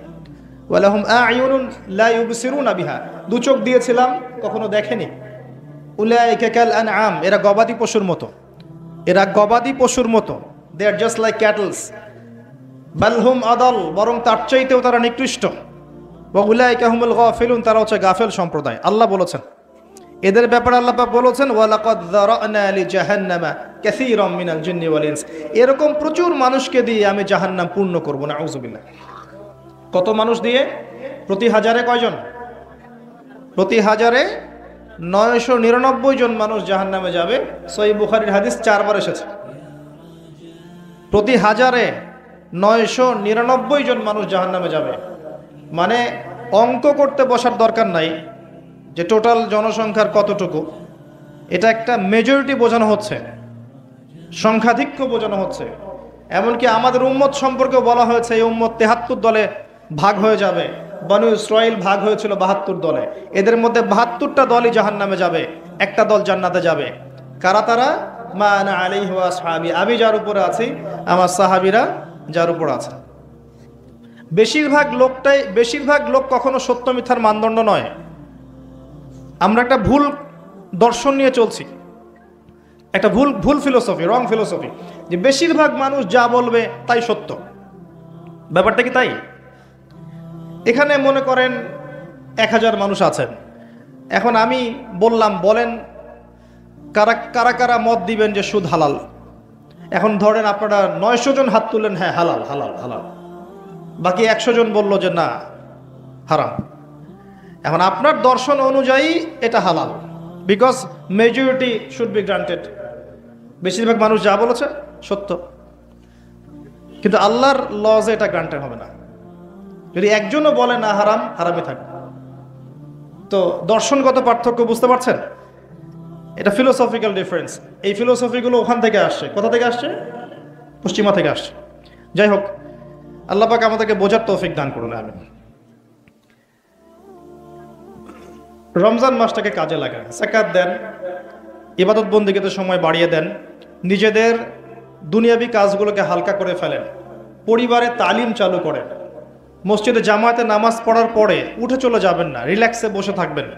Speaker 1: ওয়া লাহুম আ'য়ুনুন লা ইউবসিরুনা বিহা, দু চোখ দিয়েছিলাম কখনো দেখেনি। উলাইকা কাল আনআম, এরা গবাদি পশুর মতো, এরা গবাদি পশুর মতো। দে আর জাস্ট লাইক ক্যাটলস। বাল হুম আদাল, বরং তার চাইতেও তারা নিকৃষ্ট। ওয়া উলাইকা হুমুল গাফিলুন, তারা হচ্ছে গাফেল সম্প্রদায়। আল্লাহ বলেছেন এদের ব্যাপারে, আল্লাহ পাক বলেছেন ওয়া লাকাদ যারানা লিজাহান্নামা কাসীরাম মিনাল জিন্নি ওয়াল ইনস, এরকম প্রচুর মানুষকে দিয়ে আমি জাহান্নাম পূর্ণ করব। নাউযুবিল্লাহ। কত মানুষ দিয়ে? প্রতি হাজারে কয়জন? প্রতি হাজারে 999 জন মানুষ জাহান্নামে যাবে। সহিহ বুখারীর হাদিস 4 বার এসেছে। প্রতি হাজারে 999 জন মানুষ জাহান্নামে যাবে। মানে অঙ্ক করতে বসার দরকার নাই যে টোটাল জনসংখ্যার কতটুকু, এটা একটা মেজরিটি বোঝানো হচ্ছে, সংখ্যাধিক্য বোঝানো হচ্ছে। এমনকি আমাদের উম্মত সম্পর্কে বলা হয়েছে এই উম্মত 73 দলে ভাগ হয়ে যাবে। বনু ইসরাইল ভাগ হয়েছিল 72 দলে, এদের মধ্যে 72টা দলই জাহান্নামে যাবে, একটা দল জান্নাতে যাবে। কারা তারা? মা আনা আলাইহি ওয়া আসহাবি, আমি যার উপরে আছি, আমার সাহাবীরা যার উপর আছে। বেশিরভাগ লোক কখনো সত্য মিথ্যার মানদণ্ড নয়। আমরা একটা ভুল দর্শন নিয়ে চলছি, একটা ভুল ফিলোসফি, রং ফিলোসফি, যে বেশিরভাগ মানুষ যা বলবে তাই সত্য। ব্যাপারটা কি তাই? এখানে মনে করেন 1000 মানুষ আছেন, এখন আমি বললাম বলেন কারা কারা মত দিবেন যে সুদ হালাল। এখন ধরেন আপনারা 900 জন হাত তুললেন, হ্যাঁ হালাল হালাল হালাল, বাকি 100 জন বললো যে না হারাম। এখন আপনার দর্শন অনুযায়ী এটা হালাল, because majority should be granted, বেশিরভাগ মানুষ যা বলেছে সত্য। কিন্তু আল্লাহর লজে এটা গ্রান্টেড হবে না। যদি একজনও বলে না হারাম, হারামই থাকবে। তো দর্শনগত পার্থক্য বুঝতে পারছেন? এটা ফিলোসফিক্যাল ডিফারেন্স। এই ফিলোসফিগুলো ওখান থেকে আসছে। কোথা থেকে আসছে? পশ্চিমা থেকে আসছে। যাই হোক, আল্লাহ পাক আমাদেরকে বোঝার তৌফিক দান করুন, আমিন। রমজান মাসটাকে কাজে লাগান, যাকাত দেন, ইবাদত বন্দেগীতে সময় বাড়িয়ে দেন, নিজেদের দুনিয়াবি কাজগুলোকে হালকা করে ফেলেন, পরিবারে তালিম চালু করেন, মসজিদে জামায়াতে নামাজ পড়ার পরে উঠে চলে যাবেন না, রিল্যাক্সে বসে থাকবেন,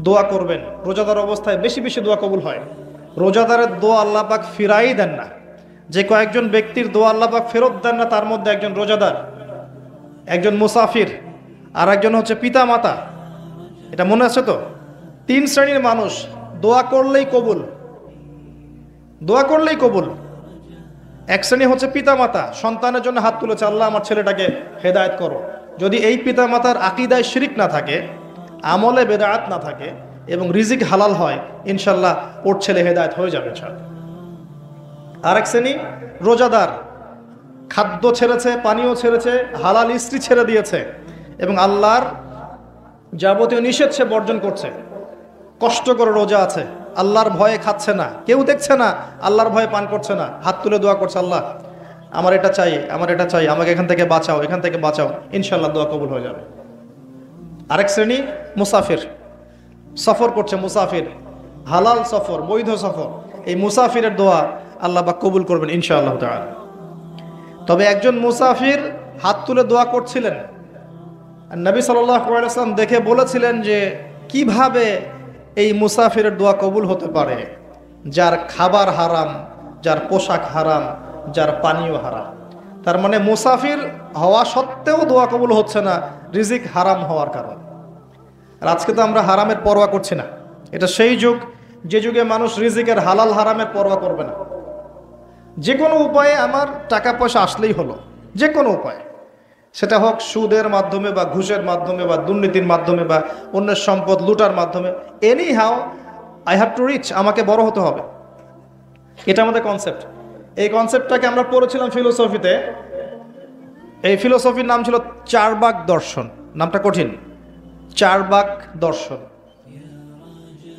Speaker 1: দোয়া করবেন। রোজাদার অবস্থায় বেশি বেশি দোয়া কবুল হয়। রোজাদারের দোয়া আল্লাহ পাক ফিরাই দেন না। যে কয়েকজন ব্যক্তির দোয়া আল্লাহ পাক ফেরত দেন না, তার মধ্যে একজন রোজাদার, একজন মুসাফির, আর একজন হচ্ছে পিতা মাতা। এটা মনে আছে তো? 3 শ্রেণীর মানুষ দোয়া করলেই কবুল, দোয়া করলেই কবুল। এক শ্রেণী হচ্ছে পিতামাতা, সন্তানের জন্য হাত তুলেছে, আল্লাহ আমার ছেলেটাকে হেদায়েত করো। যদি এই পিতামাতার আকীদায় শিরিক না থাকে, আমলে বেদাত না থাকে এবং রিজিক হালাল হয়, ইনশাল্লাহ ওর ছেলে হেদায়েত হয়ে যাবে। আরেক শ্রেণী রোজাদার, খাদ্য ছেড়েছে, পানীয় ছেড়েছে, হালাল স্ত্রী ছেড়ে দিয়েছে এবং আল্লাহর যাবতীয় নিষেধ সে বর্জন করছে, কষ্ট করে রোজা আছে, আল্লাহর ভয়ে খাচ্ছে না, কেউ দেখছে না, আল্লাহর ভয়ে পান করছে না, হাত তুলে দোয়া করছে, আল্লাহ আমার এটা চাই, আমার এটা চাই, আমাকে এখান থেকে বাঁচাও, এখান থেকে বাঁচাও, ইনশাল্লাহ দোয়া কবুল হয়ে যাবে। আরেক শ্রেণী মুসাফির, সফর করছে, মুসাফির, হালাল সফর, বৈধ সফর, এই মুসাফিরের দোয়া আল্লাহ পাক কবুল করবেন ইনশাআল্লাহ তাআলা। তবে একজন মুসাফির হাত তুলে দোয়া করছিলেন, নবী সাল্লাল্লাহু আলাইহি ওয়াসাল্লাম দেখে বলেছিলেন যে কিভাবে এই মুসাফিরের দোয়া কবুল হতে পারে, যার খাবার হারাম, যার পোশাক হারাম, যার পানীয় হারাম। তার মানে মুসাফির হওয়া সত্ত্বেও দোয়া কবুল হচ্ছে না, রিজিক হারাম হওয়ার কারণে। আর আজকে তো আমরা হারামের পরোয়া করছি না। এটা সেই যুগ যে যুগে মানুষ রিজিকের হালাল হারামের পরোয়া করবে না। যে কোনো উপায়ে আমার টাকা পয়সা আসলেই হলো, যে কোনো উপায়ে, সেটা হোক সুদের মাধ্যমে বা ঘুষের মাধ্যমে বা দুর্নীতির মাধ্যমে বা অন্যের সম্পদ লুটার মাধ্যমে, any how I have to reach, আমাকে বড় হতে হবে। এটা আমাদের কনসেপ্ট। এই কনসেপ্টটাকে আমরা পড়েছিলাম ফিলোসফিতে। এই ফিলোসফির নাম ছিল চারবাক দর্শন। নামটা কঠিন, চারবাক দর্শন।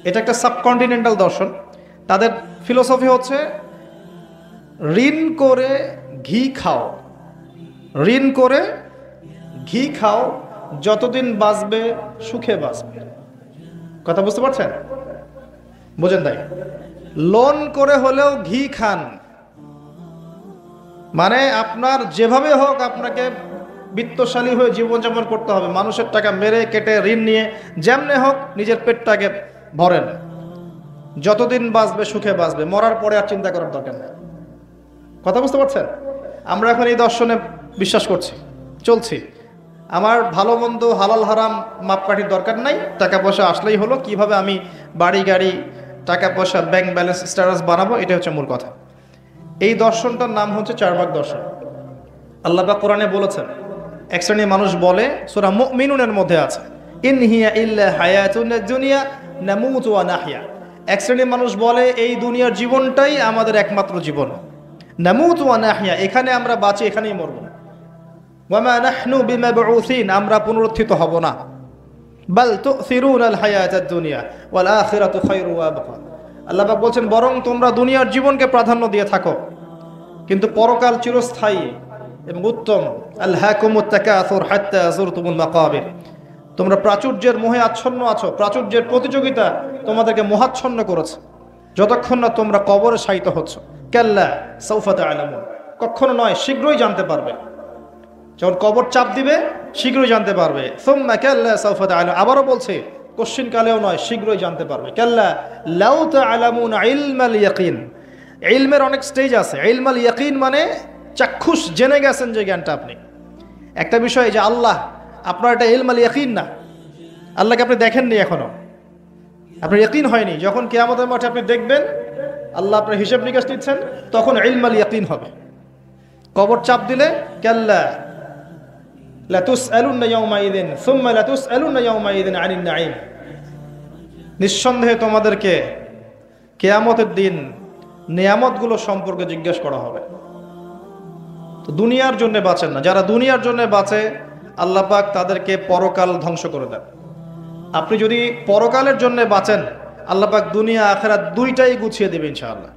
Speaker 1: এটা একটা সাবকন্টিনেন্টাল দর্শন। তাদের ফিলোসফি হচ্ছে ঋণ করে ঘি খাও, ঋণ করে ঘি খাও, যতদিন বাঁচবে সুখে বাঁচবে। কথা বুঝতে পারছেন? বুঝেন তাই? লোন করে হলেও ঘি খান, মানে আপনার যেভাবে হোক আপনাকে বিত্তশালী হয়ে জীবনযাপন করতে হবে, মানুষের টাকা মেরে কেটে ঋণ নিয়ে যেমনে হোক নিজের পেটটাকে ভরেন, যতদিন বাঁচবে সুখে বাঁচবে, মরার পরে আর চিন্তা করার দরকার নেই। কথা বুঝতে পারছেন? আমরা এখন এই দর্শনে বিশ্বাস করছি, চলছি। আমার ভালো মন্দ হালাল হারাম মাপকাঠির দরকার নাই, টাকা পয়সা আসলেই হলো, কিভাবে আমি বাড়ি গাড়ি টাকা পয়সা ব্যাংক ব্যালেন্স স্ট্যাটাস বানাবো, এটা হচ্ছে মূল কথা। এই দর্শনটার নাম হচ্ছে চারবাক দর্শন। আল্লাহ পাক কোরআনে বলেছেন, এক শ্রেণীর মানুষ বলে, সূরা মুমিনুনের মধ্যে আছে, ইন হিয়া ইল্লা হায়াতুন দুনিয়া নামুতু ওয়া নাহইয়া। এক শ্রেণীর মানুষ বলে এই দুনিয়ার জীবনটাই আমাদের একমাত্র জীবন, নামুতু ওয়া নাহইয়া, এখানে আমরা বাঁচি, এখানেই মরব, ওয়া মা নাহনু বিমাবউসিন, আমরা পুনরুত্থিত হব না, বাল তুসিরুনাল হায়াতাদ দুনিয়া ওয়াল আখিরাতু খায়রু ওয়া আবকা। আল্লাহ পাক বলছেন, বরং তোমরা দুনিয়ার জীবনকে প্রাধান্য দিয়ে থাকো, কিন্তু পরকাল চিরস্থায়ী এবং উত্তম। আলহাকুমুত তাকাসুর হাত্তা যুরতুমুল মাকাবির, তোমরা প্রাচুর্যের মোহে আচ্ছন্ন আছো, প্রাচুর্যের প্রতিযোগিতা তোমাদেরকে মোহাচ্ছন্ন করেছে, যতক্ষণ না তোমরা কবরে শায়িত হচ্ছ। কাল্লা সাউফা তা'লামুন, কখনো নয়, শীঘ্রই জানতে পারবে। যখন কবর চাপ দিবে শীঘ্রই জানতে পারবে। সুম্মা কাল্লা সাউফা তা'লামুন, আবারও বলছে কোশ্চিন কালেও নয়, শীঘ্রই জানতে পারবে। কাল্লা লাউ তা'লামুন ইলমাল ইয়াকিন, ইলমের অনেক স্টেজ আছে। ইলমাল ইয়াকিন মানে চাক্ষুষ জেনে গেছেন যে জ্ঞানটা আপনি একটা বিষয়, যে আল্লাহ, আপনার এটা ইলমাল ইয়াকিন না, আল্লাহকে আপনি দেখেননি এখনো, আপনার ইয়াকিন হয়নি। যখন কিয়ামতের মাঠে আপনি দেখবেন আল্লাহ আপনার হিসাব নিকাশ নিচ্ছেন, তখন ইলমাল ইয়াকিন হবে। কবর চাপ দিলে কাল্লা লাতুসআলুন্না ইয়াওমাইযিন সুম্মা লাতুসআলুন্না ইয়াওমাইযিন আনিন নাঈম, নিঃসন্দেহে তোমাদেরকে কিয়ামতের দিন নিয়ামতগুলো সম্পর্কে জিজ্ঞেস করা হবে। তো দুনিয়ার জন্য বাঁচেন না, যারা দুনিয়ার জন্য বাঁচে আল্লাহ পাক তাদেরকে পরকাল ধ্বংস করে দেন। আপনি যদি পরকালের জন্য বাঁচেন, আল্লাহ পাক দুনিয়া আখিরাত দুইটাই গুছিয়ে দেবে ইনশাআল্লাহ।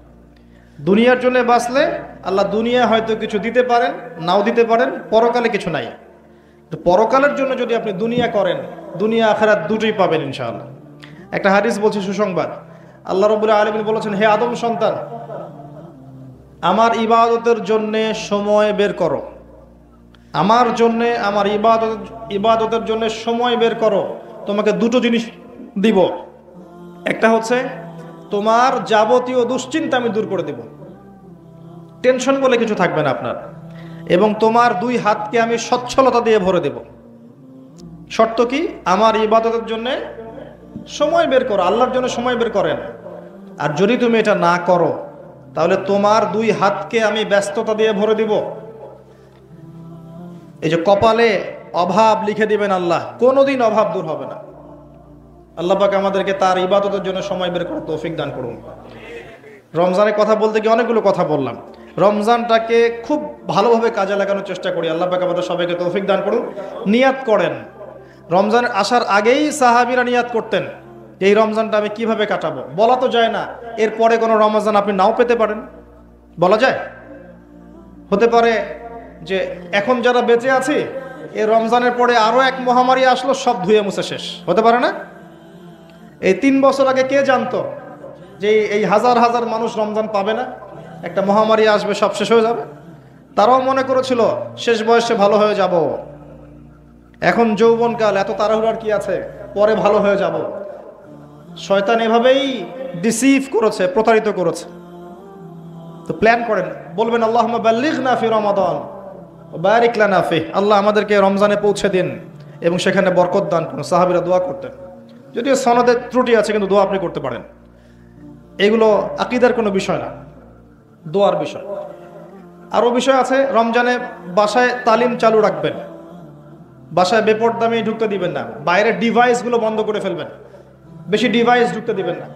Speaker 1: দুনিয়ার জন্য বাঁচলে আল্লাহ দুনিয়া হয়তো কিছু দিতে পারেন, নাও দিতে পারেন, পরকালে কিছু নাই। তো পরকালের জন্য যদি আপনি দুনিয়া করেন, দুনিয়া আখিরাত দুটোই পাবেন ইনশাআল্লাহ। একটা হাদিস বলছে, সুসংবাদ, আল্লাহ রাব্বুল আলামিন বলেছেন, হে আদম সন্তান, আমার ইবাদতের জন্যে সময় বের করো, আমার জন্যে, আমার ইবাদতের জন্য সময় বের করো, তোমাকে দুটো জিনিস দিব। একটা হচ্ছে তোমার যাবতীয় দুশ্চিন্তা আমি দূর করে দেব, টেনশন বলে কিছু থাকবে না আপনার, এবং তোমার দুই হাতকে আমি সচ্ছলতা দিয়ে ভরে দেব। শর্ত কি? আমার ইবাদতের জন্য সময় বের করো, আল্লাহর জন্য সময় বের করেন। আর যদি তুমি এটা না করো, তাহলে তোমার দুই হাতকে আমি ব্যস্ততা দিয়ে ভরে দিব। এই যে কপালে অভাব লিখে দিবেন আল্লাহ, কোনোদিন অভাব দূর হবে না। আল্লাহ পাক আমাদেরকে তার ইবাদতের জন্য সময় বের করার তৌফিক দান করুন। রমজানের কথা বলতে গিয়ে অনেকগুলো কথা বললাম। রমজানটাকে খুব ভালোভাবে কাজে লাগানোর চেষ্টা করি। আল্লাহ পাক আমাদের সবাইকে তৌফিক দান করুন। নিয়াত করেন। রমজান আসার আগেই সাহাবীরা নিয়াত করতেন, এই রমজানটা আমি কিভাবে কাটাবো। বলা তো যায় না, এরপরে কোনো রমজান আপনি নাও পেতে পারেন, বলা যায়। হতে পারে যে এখন যারা বেঁচে আছি, এই রমজানের পরে আরও এক মহামারী আসলো, সব ধুয়ে মুছে শেষ, হতে পারে না? এই 3 বছর আগে কে জানতো যে এই হাজার হাজার মানুষ রমজান পাবে না, একটা মহামারী আসবে, সব শেষ হয়ে যাবে। তারাও মনে করেছিল শেষ বয়সে ভালো হয়ে যাব, এখন যৌবনকাল, এত তাড়াহুড়ার কি আছে, পরে ভালো হয়ে যাব। শয়তান এভাবেই ডিসিভ করেছে, প্রতারিত করেছে। তো প্ল্যান করেন, বলবেন আল্লাহুম্মা বাল্লিগনা ফি রমাদান ওয়া বারিক লানা ফিহি, আল্লাহ আমাদেরকে রমজানে পৌঁছে দিন এবং সেখানে বরকত দান করুন। সাহাবীরা দোয়া করতেন, যদিও সনদের ত্রুটি আছে, কিন্তু দোয়া আপনি করতে পারেন। এগুলো আকীদার কোনো বিষয় না, দোয়ার বিষয়। আরও বিষয় আছে, রমজানে বাসায় তালিম চালু রাখবেন, বাসায় বেপরদামি ঢুকতে দিবেন না, বাইরের ডিভাইসগুলো বন্ধ করে ফেলবেন, বেশি ডিভাইস ঢুকতে দিবেন না।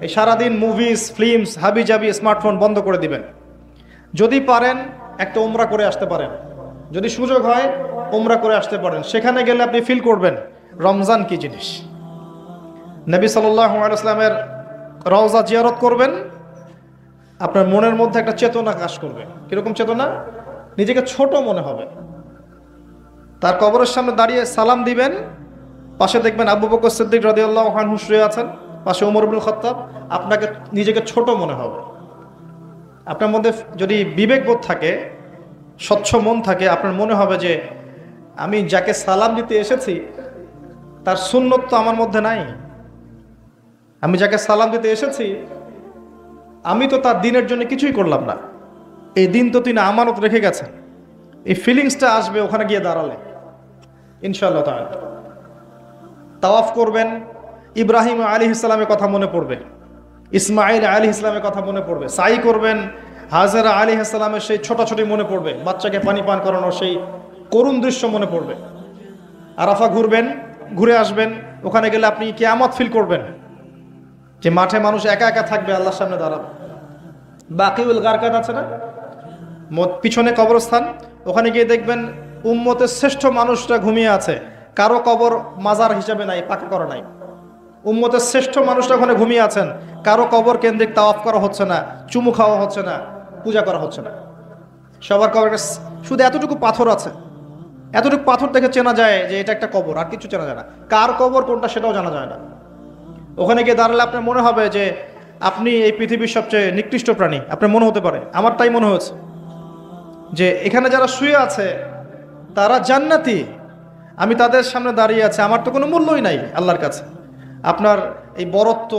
Speaker 1: এই সারাদিন মুভিজ, ফিল্মস, হাবিজাবি, স্মার্টফোন বন্ধ করে দিবেন। যদি পারেন একটা উমরা করে আসতে পারেন, যদি সুযোগ হয় উমরা করে আসতে পারেন। সেখানে গেলে আপনি ফিল করবেন রমজান কি জিনিস। নবী সাল্লাল্লাহু আলাইহি ওয়াসাল্লামের রওজা জিয়ারত করবেন, আপনার মনের মধ্যে একটা চেতনা কাজ করবে। কিরকম চেতনা? নিজেকে ছোট মনে হবে। তার কবরের সামনে দাঁড়িয়ে সালাম দিবেন, পাশে দেখবেন আবু বকর সিদ্দিক রাদিয়াল্লাহু আনহু শুয়ে আছেন, পাশে ওমর ইবনুল খাত্তাব, আপনাকে নিজেকে ছোট মনে হবে। আপনার মধ্যে যদি বিবেকবোধ থাকে, স্বচ্ছ মন থাকে, আপনার মনে হবে যে আমি যাকে সালাম দিতে এসেছি তার সুন্নত তো আমার মধ্যে নাই, আমি যাকে সালাম দিতে এসেছি আমি তো তার দিনের জন্য কিছুই করলাম না, এই দিন তো তিনি আমানত রেখে গেছেন। এই ফিলিংসটা আসবে ওখানে গিয়ে দাঁড়ালে ইনশাআল্লাহ তাআলা। তাওয়াফ করবেন, ইব্রাহিম আলাইহিস সালামের কথা মনে পড়বে, ইসমাইল আলাইহিস সালামের কথা মনে পড়বে। সাই করবেন, হাজেরা আলাইহিস সালামের সেই ছোটাছুটি মনে পড়বে, বাচ্চাকে পানি পান করানোর সেই করুণ দৃশ্য মনে পড়বে। আরাফা ঘুরবেন, ঘুরে আসবেন, ওখানে গেলে আপনি কিয়ামত ফিল করবেন, যে মাঠে মানুষ একা একা থাকবে, আল্লাহর সামনে দাঁড়াবে। বাকিউল গারকাত আছে না, পিছনে কবরস্থান, ওখানে গিয়ে দেখবেন উম্মতের শ্রেষ্ঠ মানুষরা ঘুমিয়ে আছে, কারো কবর মাজার হিসাবে নাই, পাকা করা নাই। উম্মতের শ্রেষ্ঠ মানুষরা ওখানে ঘুমিয়ে আছেন, কারো কবর কেন্দ্রিক তাওয়াফ করা হচ্ছে না, চুমু খাওয়া হচ্ছে না, পূজা করা হচ্ছে না। সবার কবর শুধু এতটুকু পাথর আছে, এতটুকু পাথর দেখে চেনা যায় যে এটা একটা কবর, আর কিছু চেনা যায় না। কার কবর কোনটা সেটাও জানা যায় না। ওখানে গিয়ে দাঁড়ালে আপনার মনে হবে যে আপনি এই পৃথিবীর সবচেয়ে নিকৃষ্ট প্রাণী, আপনার মনে হতে পারে, আমার তাই মনে হয়েছে যে এখানে যারা শুয়ে আছে তারা জান্নাতি, আমি তাদের সামনে দাঁড়িয়ে আছি, আমার তো কোনো মূল্যই নাই আল্লাহর কাছে। আপনার এই বরত্ব,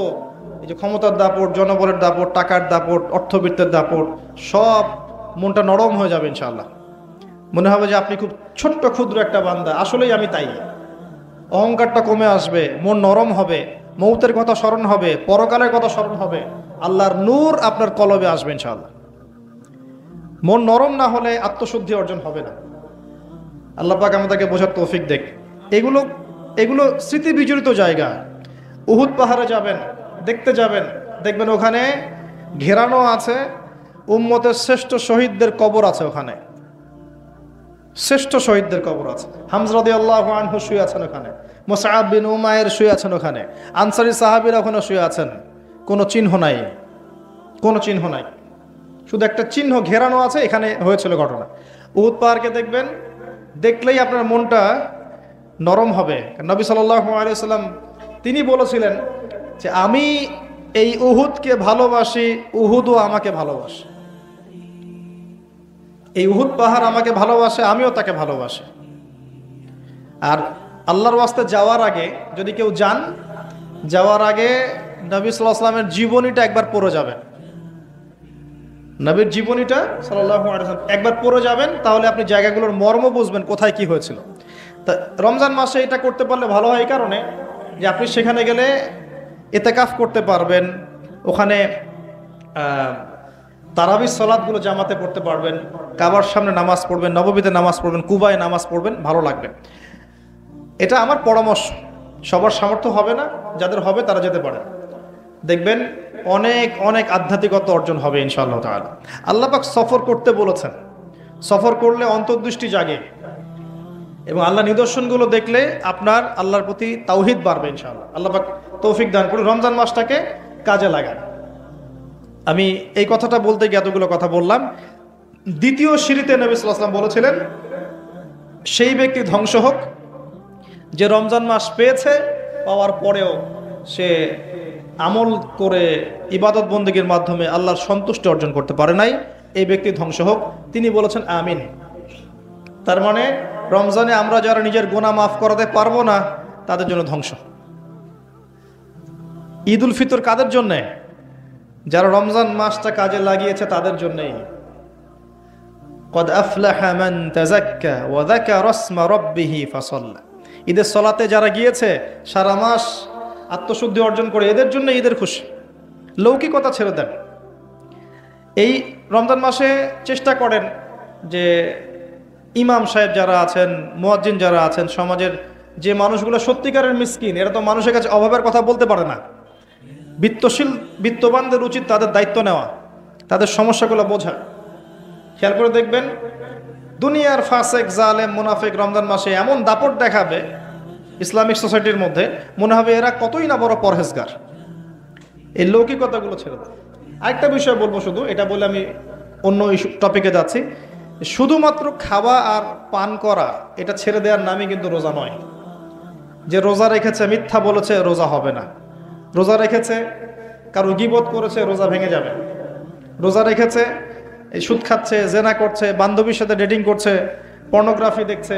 Speaker 1: এই যে ক্ষমতার দাপট, জনবলের দাপট, টাকার দাপট, অর্থবিত্তের দাপট, সব মনটা নরম হয়ে যাবে ইনশাআল্লাহ। মনে হবে যে আপনি খুব ছোট্ট ক্ষুদ্র একটা বান্দা, আসলেই আমি তাই। অহংকারটা কমে আসবে, মন নরম হবে, মৌতের কথা স্মরণ হবে, পরকালের কথা স্মরণ হবে, আল্লাহর নূর আপনার কলবে আসবে ইনশাআল্লাহ। মন নরম না হলে আত্মশুদ্ধি অর্জন হবে না। আল্লাহ পাক আমাদেরকে বোঝার তৌফিক দেখ। এগুলো স্মৃতি বিজড়িত জায়গা। উহুদ পাহাড়ে যাবেন, দেখতে যাবেন, দেখবেন ওখানে ঘেরানো আছে উম্মতের শ্রেষ্ঠ শহীদদের কবর আছে, ওখানে শ্রেষ্ঠ শহীদদের কবর আছে। হামজা রাদিয়াল্লাহু আনহু শুয়ে আছেন ওখানে, মুসআব বিন উমাইর শুয়ে আছেন ওখানে, আনসারী সাহাবীরা ওখানে শুয়ে আছেন। কোনো চিহ্ন নাই, কোনো চিহ্ন নাই, শুধু একটা চিহ্ন ঘেরানো আছে, এখানে হয়েছিল ঘটনা। উহুদ পাহাড়কে দেখবেন, দেখলেই আপনার মনটা নরম হবে। নবী সাল্লাল্লাহু আলাইহি ওয়াসাল্লাম তিনি বলেছিলেন যে আমি এই উহুদকে ভালোবাসি, উহুদও আমাকে ভালোবাসে। এই উহুদ পাহাড় আমাকে ভালোবাসে, আমিও তাকে ভালোবাসি। আর আল্লাহর ওয়াস্তে যাওয়ার আগে যদি কেউ যান, যাওয়ার আগে নবী সাল্লাল্লাহু আলাইহি ওয়াসাল্লামের জীবনীটা একবার পড়ে যাবেন। নবীর জীবনীটা সাল্লাল্লাহু আলাইহি ওয়াসাল্লাম একবার পড়ে যাবেন, তাহলে আপনি জায়গাগুলোর মর্ম বুঝবেন, কোথায় কি হয়েছিল। তা রমজান মাসে এটা করতে পারলে ভালো হয়, এই কারণে যে আপনি সেখানে গেলে ইতিকাফ করতে পারবেন, ওখানে তারাবির সালাতগুলো জামাতে পড়তে পারবেন, কাবার সামনে নামাজ পড়বেন, নববীতে নামাজ পড়বেন, কুবায় নামাজ পড়বেন, ভালো লাগবে। এটা আমার পরামর্শ। সবার সামর্থ্য হবে না, যাদের হবে তারা যেতে পারে, দেখবেন অনেক অনেক আধ্যাত্মিকতা অর্জন হবে ইনশাআল্লাহ তাআলা। আল্লাহ পাক সফর করতে বলেছেন, সফর করলে অন্তর্দৃষ্টি জাগে এবং আল্লাহ নিদর্শনগুলো দেখলে আপনার আল্লাহর প্রতি তাওহীদ বাড়বে ইনশাআল্লাহ। আল্লাহ পাক তৌফিক দান করুন, রমজান মাসটাকে কাজে লাগান। আমি এই কথাটা বলতে গিয়ে এতগুলো কথা বললাম। দ্বিতীয় সিঁড়িতে নবী সাল্লাল্লাহু আলাইহি ওয়াসাল্লাম বলেছিলেন, সেই ব্যক্তি ধ্বংস হোক যে রমজান মাস পেয়েছে, পাওয়ার পরেও সে আমল করে ইবাদত বন্দেগীর মাধ্যমে আল্লাহর সন্তুষ্টি অর্জন করতে পারে নাই, এই ব্যক্তি ধ্বংস হোক। তিনি বলেছেন আমিন। তার মানে রমজানে আমরা যারা নিজের গুনাহ মাফ করাতে পারবো না তাদের জন্য ধ্বংস। ঈদ উল ফিতর কাদের জন্যে? যারা রমজান মাসটা কাজে লাগিয়েছে তাদের জন্যই। কদ আফলাহা মান তাযাক্কা ওয়া যাকারা ইসমা রাব্বিহি ফাসাল্লা। ঈদের সলাতে যারা গিয়েছে সারা মাস আত্মশুদ্ধি অর্জন করে, এদের জন্য ঈদের খুশি। লৌকিকতা ছেড়ে দেন। এই রমজান মাসে চেষ্টা করেন যে ইমাম সাহেব যারা আছেন, মুয়াজ্জিন যারা আছেন, সমাজের যে মানুষগুলো সত্যিকারের মিসকিন, এরা তো মানুষের কাছে অভাবের কথা বলতে পারে না। বিত্তবানদের উচিত তাদের দায়িত্ব নেওয়া, তাদের সমস্যাগুলো বোঝা। খেয়াল করে দেখবেন দুনিয়ার ফাসেক, জালেম, মুনাফিক রমজান মাসে এমন দাপট দেখাবে ইসলামিক সোসাইটির মধ্যে, মনে হবে এরা কতই না বড় পরহেজগার। এই লৌকিকতাগুলো ছেড়ে দেয়। আরেকটা বিষয় বলবো, শুধু এটা বলে আমি অন্য টপিকে যাচ্ছি। শুধুমাত্র খাওয়া আর পান করা এটা ছেড়ে দেওয়ার নামই কিন্তু রোজা নয়। যে রোজা রেখেছে মিথ্যা বলেছে, রোজা হবে না। রোজা রেখেছে কারো গীবত করেছে, রোজা ভেঙে যাবে। রোজা রেখেছে এই সুদ খাচ্ছে, জেনা করছে, বান্ধবীর সাথে ডেটিং করছে, পর্নোগ্রাফি দেখছে,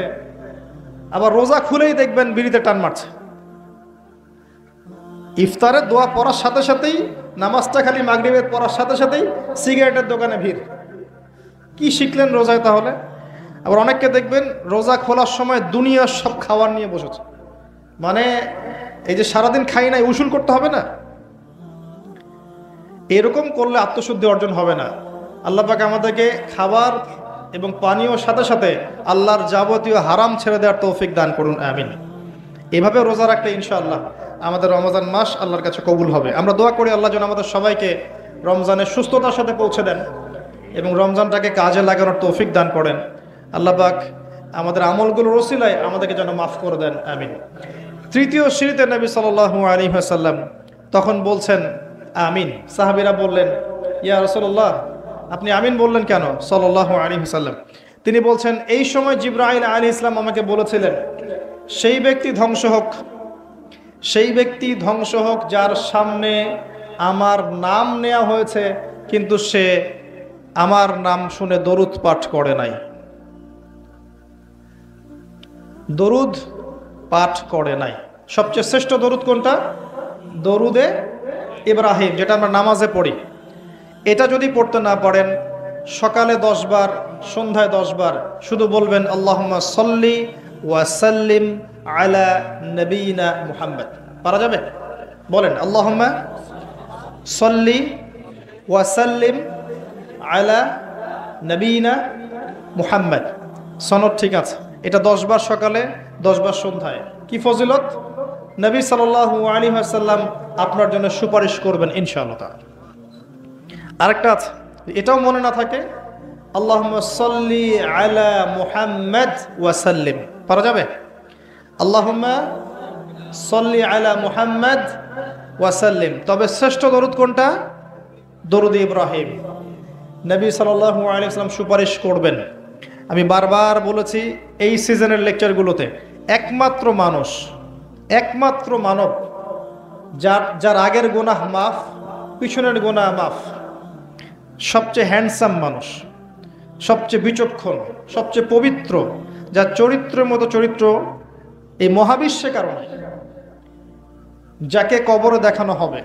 Speaker 1: আবার রোজা খুলেই দেখবেন বিড়িতে টান মারছে। ইফতারের দোয়া পড়ার সাথে সাথেই, নামাজটা খালি মাগরিবের পড়ার সাথে সাথেই সিগারেটের দোকানে ভিড়। কি শিখলেন রোজায় তাহলে? আবার অনেককে দেখবেন রোজা খোলার সময় দুনিয়ার সব খাবার নিয়ে বসেছে। মানে এই যে সারাদিন খাই নাই, উসুল করতে হবে না? এরকম করলে আত্মশুদ্ধি অর্জন হবে না। আল্লাহ পাক আমাদেরকে খাবার এবং পানীয় সাথে সাথে আল্লাহর যাবতীয় হারাম ছেড়ে দেওয়ার তৌফিক দান করুন, আমিন। এভাবে রোজা রাখলে ইনশাআল্লাহ আমাদের রমজান মাস আল্লাহর কাছে কবুল হবে। আমরা দোয়া করি আল্লাহ যেন আমাদের সবাইকে রমজানের সুস্থতার সাথে পৌঁছে দেন এবং রমজানটাকে কাজে লাগানোর তৌফিক দান করেন। আল্লাহ পাক আমাদের আমলগুলোর ওসিলায় আমাদেরকে যেন মাফ করে দেন, আমিন। তৃতীয় সিঁড়িতে নবী সাল্লাল্লাহু আলাইহি ওয়াসাল্লাম তখন বলছেন আমিন। সাহাবীরা বললেন, ইয়া রাসূলুল্লাহ, আপনি আমিন বললেন কেন? সাল্লাল্লাহু আলাইহি ওয়াসাল্লাম তিনি বলছেন, এই সময় জিবরাইল আলাইহিস সালাম আমাকে বলেছিলেন, সেই ব্যক্তি ধ্বংস হোক, সেই ব্যক্তি ধ্বংস হোক যার সামনে আমার নাম নেওয়া হয়েছে কিন্তু সে আমার নাম শুনে দরুদ পাঠ করে নাই। দরুদ পাঠ করে নাই। সবচেয়ে শ্রেষ্ঠ দরুদ কোনটা? দরুদে ইব্রাহিম, যেটা আমরা নামাজে পড়ি। এটা যদি পড়তে না পারেন, সকালে 10 বার, সন্ধ্যায় 10 বার শুধু বলবেন আল্লাহুম্মা সাল্লি ওয়া সাল্লিম আলা নবিয়িনা মুহাম্মদ। পারা যাবে? বলেন আল্লাহুম্মা সাল্লি ওয়া সাল্লিম আলা নবিয়িনা মুহাম্মদ। সনদ ঠিক আছে। এটা 10 বার সকালে, 10 বার সন্ধ্যায়। কি ফজিলত! নবী সাল্লাল্লাহু আলাইহি ওয়াসাল্লাম আপনার জন্য সুপারিশ করবেন ইনশাআল্লাহ তাআলা। আরেকটা আছে, এটাও মনে না থাকে, আল্লাহুম্মা সাল্লি আলা মুহাম্মদ ওয়া সাল্লিম। পারা যাবে? আল্লাহুম্মা সাল্লি আলা মুহাম্মদ ওয়া সাল্লিম। তবে শ্রেষ্ঠ দরুদ কোনটা? দরুদ ইব্রাহিম। নবী সাল্লাল্লাহু আলাইহি ওয়াসাল্লাম সুপারিশ করবেন। আমি বারবার বলেছি এই সিজনের লেকচারগুলোতে, একমাত্র মানব যার আগের গুনাহ মাফ, পিছনের গুনাহ মাফ, সবচেয়ে হ্যান্ডসাম মানুষ, সবচেয়ে বিচক্ষণ, সবচেয়ে পবিত্র, যার চরিত্রের মতো চরিত্র এই মহাবিশ্বে কারণে, যাকে কবরে দেখানো হবে,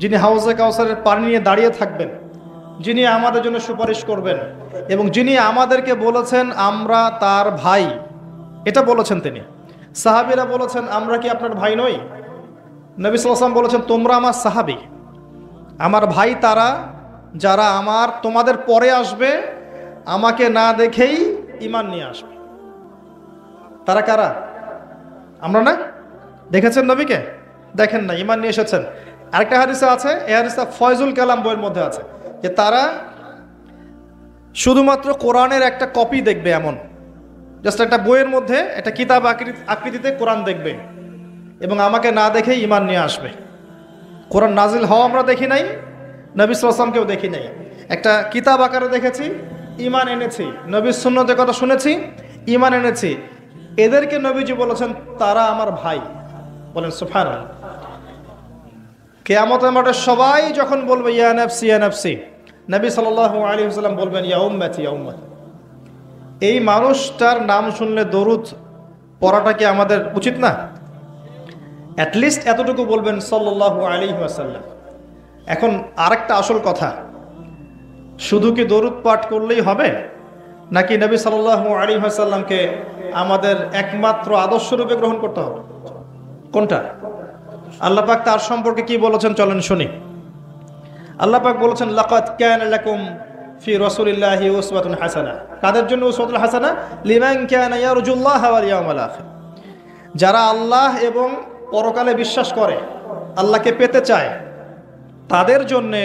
Speaker 1: যিনি হাউজে কাউসারের পানি নিয়ে দাঁড়িয়ে থাকবেন, যিনি আমাদের জন্য সুপারিশ করবেন এবং যিনি আমাদেরকে বলেছেন আমরা তার ভাই, এটা বলেছেন তিনি। সাহাবীরা বলেছেন আমরা কি আপনার ভাই নই? নবী সাল্লাল্লাহু আলাইহি ওয়াসাল্লাম বলেছেন তোমরা আমার সাহাবী, আমার ভাই তারা যারা তোমাদের পরে আসবে, আমাকে না দেখেই ঈমান নিয়ে আসবে। তারা কারা? আমরা না? দেখেছেন নবীকে? দেখেন না, ঈমান নিয়ে এসেছেন। আরেকটা হাদিসে আছে, এই হাদিসটা ফয়জুল কালাম বইয়ের মধ্যে আছে, যে তারা শুধুমাত্র কোরআনের একটা কপি দেখবে, এমন জাস্ট একটা বইয়ের মধ্যে একটা কিতাব আকৃতিতে কোরআন দেখবে এবং আমাকে না দেখেই ঈমান নিয়ে আসবে। কোরআন নাজিল হওয়া আমরা দেখি নাই, নবী সাল্লাল্লাহু আলাইহি ওয়াসাল্লামকেও দেখি নাই, একটা কিতাব আকারে দেখেছি, ঈমান এনেছি, নবীর সুন্নতের কথা শুনেছি, ঈমান এনেছি। এদেরকে নবীজি বলেছেন তারা আমার ভাই। বলেন সুবহানাল্লাহ। কিয়ামতের মাঠে সবাই যখন বলবে ইয়া নাফসি ইয়া নাফসি, নবী সাল্লাল্লাহু আলাইহি ওয়াসাল্লাম বলবেন ইয়া উম্মতি ইয়া উম্মতি। এই মানুষটার নাম শুনলে দরুদ পড়াটা কি আমাদের উচিত না? অ্যাটলিস্ট এতটুকু বলবেন সাল্লাল্লাহু আলাইহি ওয়াসাল্লাম। এখন আরেকটা আসল কথা, শুধু কি দরুদ পাঠ করলেই হবে, নাকি নবী সাল্লাল্লাহু আলাইহি ওয়াসাল্লামকে আমাদের একমাত্র আদর্শ রূপে গ্রহণ করতে হবে? কোনটা? আল্লাহ পাক তার সম্পর্কে কি বলেছেন চলেন শুনি। আল্লাহ পাক বলেছেন লাকাদ কানা লাকুম ফি রাসূলিল্লাহি উসওয়াতুন হাসানা। কাদের জন্য উসওয়াতুন হাসানা? লিমান কানা ইয়ারজুল্লাহ ওয়াল ইয়াউমাল আখির। যারা আল্লাহ এবং পরকালে বিশ্বাস করে, আল্লাহকে পেতে চায়, তাদের জন্যে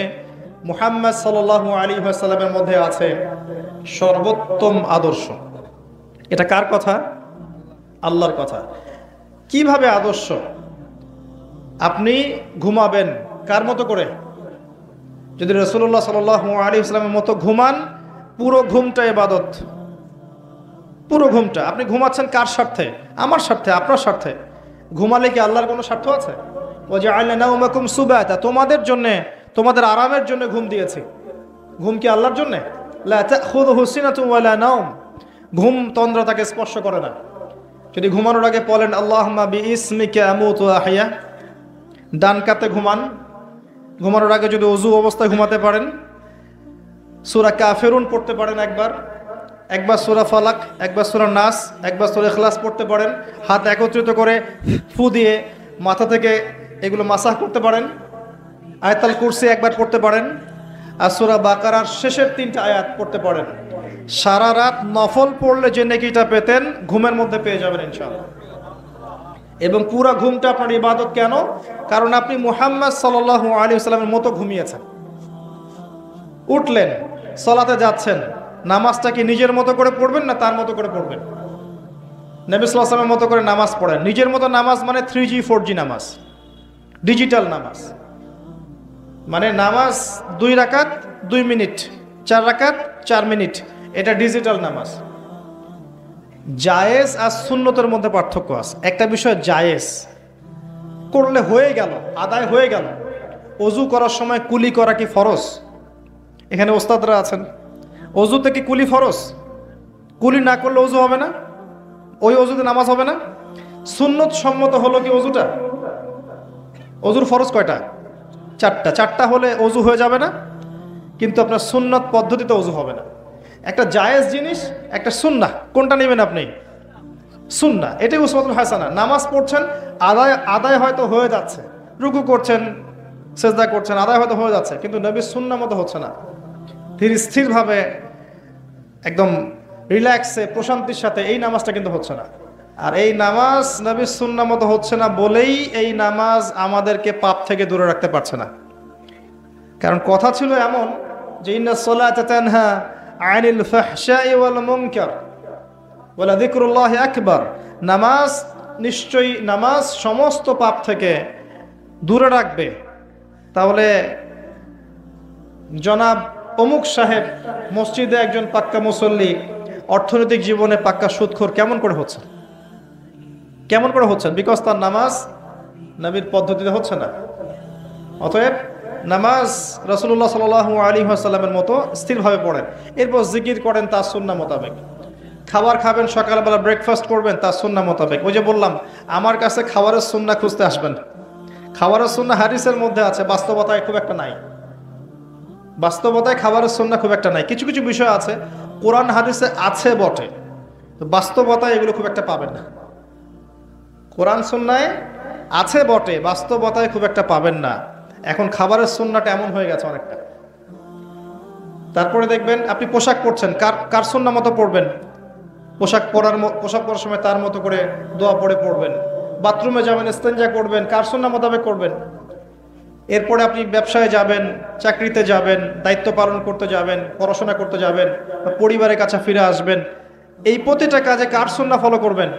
Speaker 1: মুহাম্মদ সাল্লাল্লাহু আলাইহি ওয়াসাল্লামের মধ্যে আছে সর্বোত্তম আদর্শ। এটা কার কথা? আল্লাহর কথা। কিভাবে আদর্শ? আপনি ঘুমাবেন কার মতো করে? যদি রাসূলুল্লাহ সাল্লাল্লাহু আলাইহি ওয়াসাল্লামের মতো ঘুমান, পুরো ঘুমটা ইবাদত। পুরো ঘুমটা আপনি ঘুমাচ্ছেন কার স্বার্থে? আমার স্বার্থে, আপনার স্বার্থে। ঘুমালে কি আল্লাহর কোনো স্বার্থ আছে? ওয়াজআলনা নাওমাকুম সুবাতা, তোমাদের জন্য, তোমাদের আরামের জন্য ঘুম দিয়েছি। ঘুম কি আল্লাহর জন্য? লা তাখুযুহু সিনাতুন ওয়ালা নাওম। ঘুম তন্দ্রাতাকে স্পর্শ করে না। যদি ঘুমানোর আগে বলেন আল্লাহুম্মা বিইসমিকা আমুতু ওয়া আহইয়া, ডান কাতে ঘুমান। ঘুমানোর আগে যদি ওযু অবস্থায় ঘুমাতে পারেন, সূরা কাফিরুন পড়তে পারেন একবার সূরা ফালাক, একবার সূরা নাস, একবার সূরা ইখলাস পড়তে পারেন। হাত একত্রিত করে ফু দিয়ে মাথা থেকে এগুলো মাসাহ করতে পারেন। আয়াতুল কুরসি একবার পড়তে পারেন, আর সূরা বাকারার শেষের 3টা আয়াত পড়তে পারেন। সারা রাত নফল পড়লে যে নেকিটা পেতেন, ঘুমের মধ্যে পেয়ে যাবেন ইনশাআল্লাহ। এবং পুরা ঘুমটা আপনার ইবাদত। কেন? কারণ আপনি মুহাম্মদ সাল্লাল্লাহু আলাইহি ওয়াসাল্লামের মতো ঘুমিয়েছেন। উঠলেন, সালাতে যাচ্ছেন, নামাজটা কি নিজের মতো করে পড়বেন না তার মতো করে পড়বেন? নবী সাল্লাল্লাহু আলাইহি ওয়াসাল্লামের মতো করে নামাজ পড়েন। নিজের মতো নামাজ মানে 3G 4G নামাজ, ডিজিটাল নামাজ। মানে নামাজ 2 রাকাত 2 মিনিট, 4 রাকাত 4 মিনিট, এটা ডিজিটাল নামাজ। জায়েজ আর সুন্নতের মধ্যে পার্থক্য আছে। একটা বিষয় জায়েজ করলে হয়ে গেল, আদায় হয়ে গেল। ওযু করার সময় কুলি করা কি ফরজ? এখানে ওস্তাদরা আছেন, ওযুতে কি কুলি ফরজ? কুলি না করলে ওযু হবে না, ওই ওযুতে নামাজ হবে না। সুন্নত সম্মত হলো কি ওযুটা? ওযুর ফরজ কয়টা? 4টা। 4টা হলে ওযু হয়ে যাবে না, কিন্তু আপনার সুন্নত পদ্ধতিতে ওযু হবে না। একটা জায়েজ জিনিস, একটা সুন্নাহ, কোনটা নেবেন আপনি? সুন্নাহ। এটাই উসওয়াতুল হাসানা। নামাজ পড়ছেন, আদায় হয়তো হয়ে যাচ্ছে, রুকু করছেন, সেজদা করছেন, আদায় হয়তো হয়ে যাচ্ছে, কিন্তু নবীর সুন্নাহ মতো হচ্ছে না। ধীর স্থিরভাবে একদম রিল্যাক্সে প্রশান্তির সাথে এই নামাজটা কিন্তু হচ্ছে না। আর এই নামাজ নবীর সুন্নাহ মতো হচ্ছে না বলেই এই নামাজ আমাদেরকে পাপ থেকে দূরে রাখতে পারছে না। কারণ কথা ছিল এমন যে ইন্নাস সালাতা তানহা আনিল ফাহশাই ওয়াল মুনকার ওয়ালা যিকরুল্লাহি আকবার। নামাজ, নিশ্চয়ই নামাজ সমস্ত পাপ থেকে দূরে রাখবে। তাহলে জনাব অমুক সাহেব মসজিদে একজন পাক্কা মুসল্লি, অর্থনৈতিক জীবনে পাক্কা সুদখোর কেমন করে হচ্ছেন? কেমন করে হচ্ছেন? বিকজ তার নামাজ নবীর পদ্ধতিতে হচ্ছে না। অতএব নামাজ রাসূলুল্লাহ সাল্লাল্লাহু আলাইহি ওয়াসাল্লামের মতো স্থিরভাবে পড়েন। এরপর জিকির করেন তার সুন্নাহ মোতাবেক। খাবার খাবেন, সকালবেলা ব্রেকফাস্ট করবেন তার সুন্নাহ মোতাবেক। ওই যে বললাম, আমার কাছে খাবারের সুন্নাহ খুঁজতে আসবেন। খাবারের সুন্নাহ হাদিসের মধ্যে আছে, বাস্তবতায় খুব একটা নাই। বাস্তবতায় খাবারের সুন্নাহ খুব একটা নাই। কিছু কিছু বিষয় আছে কোরআন হাদিসে আছে বটে, তো বাস্তবতায় এগুলো খুব একটা পাবেন না। কোরআন সুন্নায় আছে বটে, বাস্তবতায় খুব একটা পাবেন না। এখন খাবারের সুন্নাহটা এমন হয়ে গেছে অনেকটা। তারপরে দেখবেন আপনি পোশাক পরছেন, কার কার সুন্নাহ মতো পরবেন, পোশাক পরার সময় তার মতো করে দোয়া পড়ে পড়বেন। বাথরুমে যাবেন, ইস্তেঞ্জা করবেন, কার সুন্নাহ মোতাবেক করবেন। এরপরে আপনি ব্যবসায় যাবেন, চাকরিতে যাবেন, দায়িত্ব পালন করতে যাবেন, পড়াশোনা করতে যাবেন, পরিবারের কাছে ফিরে আসবেন, এই প্রতিটা কাজে কার সুন্নাহ ফলো করবেন?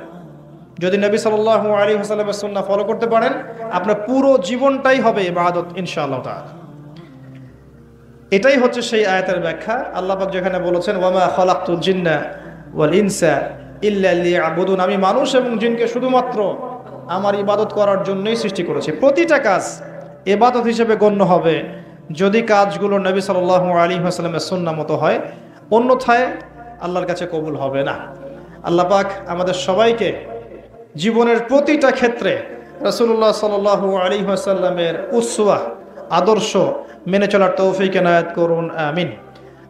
Speaker 1: যদি নবী সাল্লাল্লাহু আলাইহি ওয়াসাল্লামের সুন্নাহ ফলো করতে পারেন, আপনার পুরো জীবনটাই হবে ইবাদত ইনশাআল্লাহ তাআলা। এটাই হচ্ছে সেই আয়াতের ব্যাখ্যা। আল্লাহ পাক যেখানে বলেছেন ওয়ামা খালাকতুল জিন্না ওয়াল ইনসা ইল্লা লিয়াবুদুন, আমি মানুষ এবং জিনকে শুধুমাত্র আমার ইবাদত করার জন্যই সৃষ্টি করেছি। প্রতিটা কাজ ইবাদত হিসেবে গণ্য হবে যদি কাজগুলো নবী সাল্লাল্লাহু আলাইহি ওয়াসাল্লামের সুন্নাহ মতো হয়, অন্যথায় আল্লাহর কাছে কবুল হবে না। আল্লাহ পাক আমাদের সবাইকে জীবনের প্রতিটা ক্ষেত্রে রাসূলুল্লাহ সাল্লাল্লাহু আলাইহি ওয়াসাল্লামের উসওয়া আদর্শ মেনে চলার তৌফিক এনায়েত করুন, আমিন।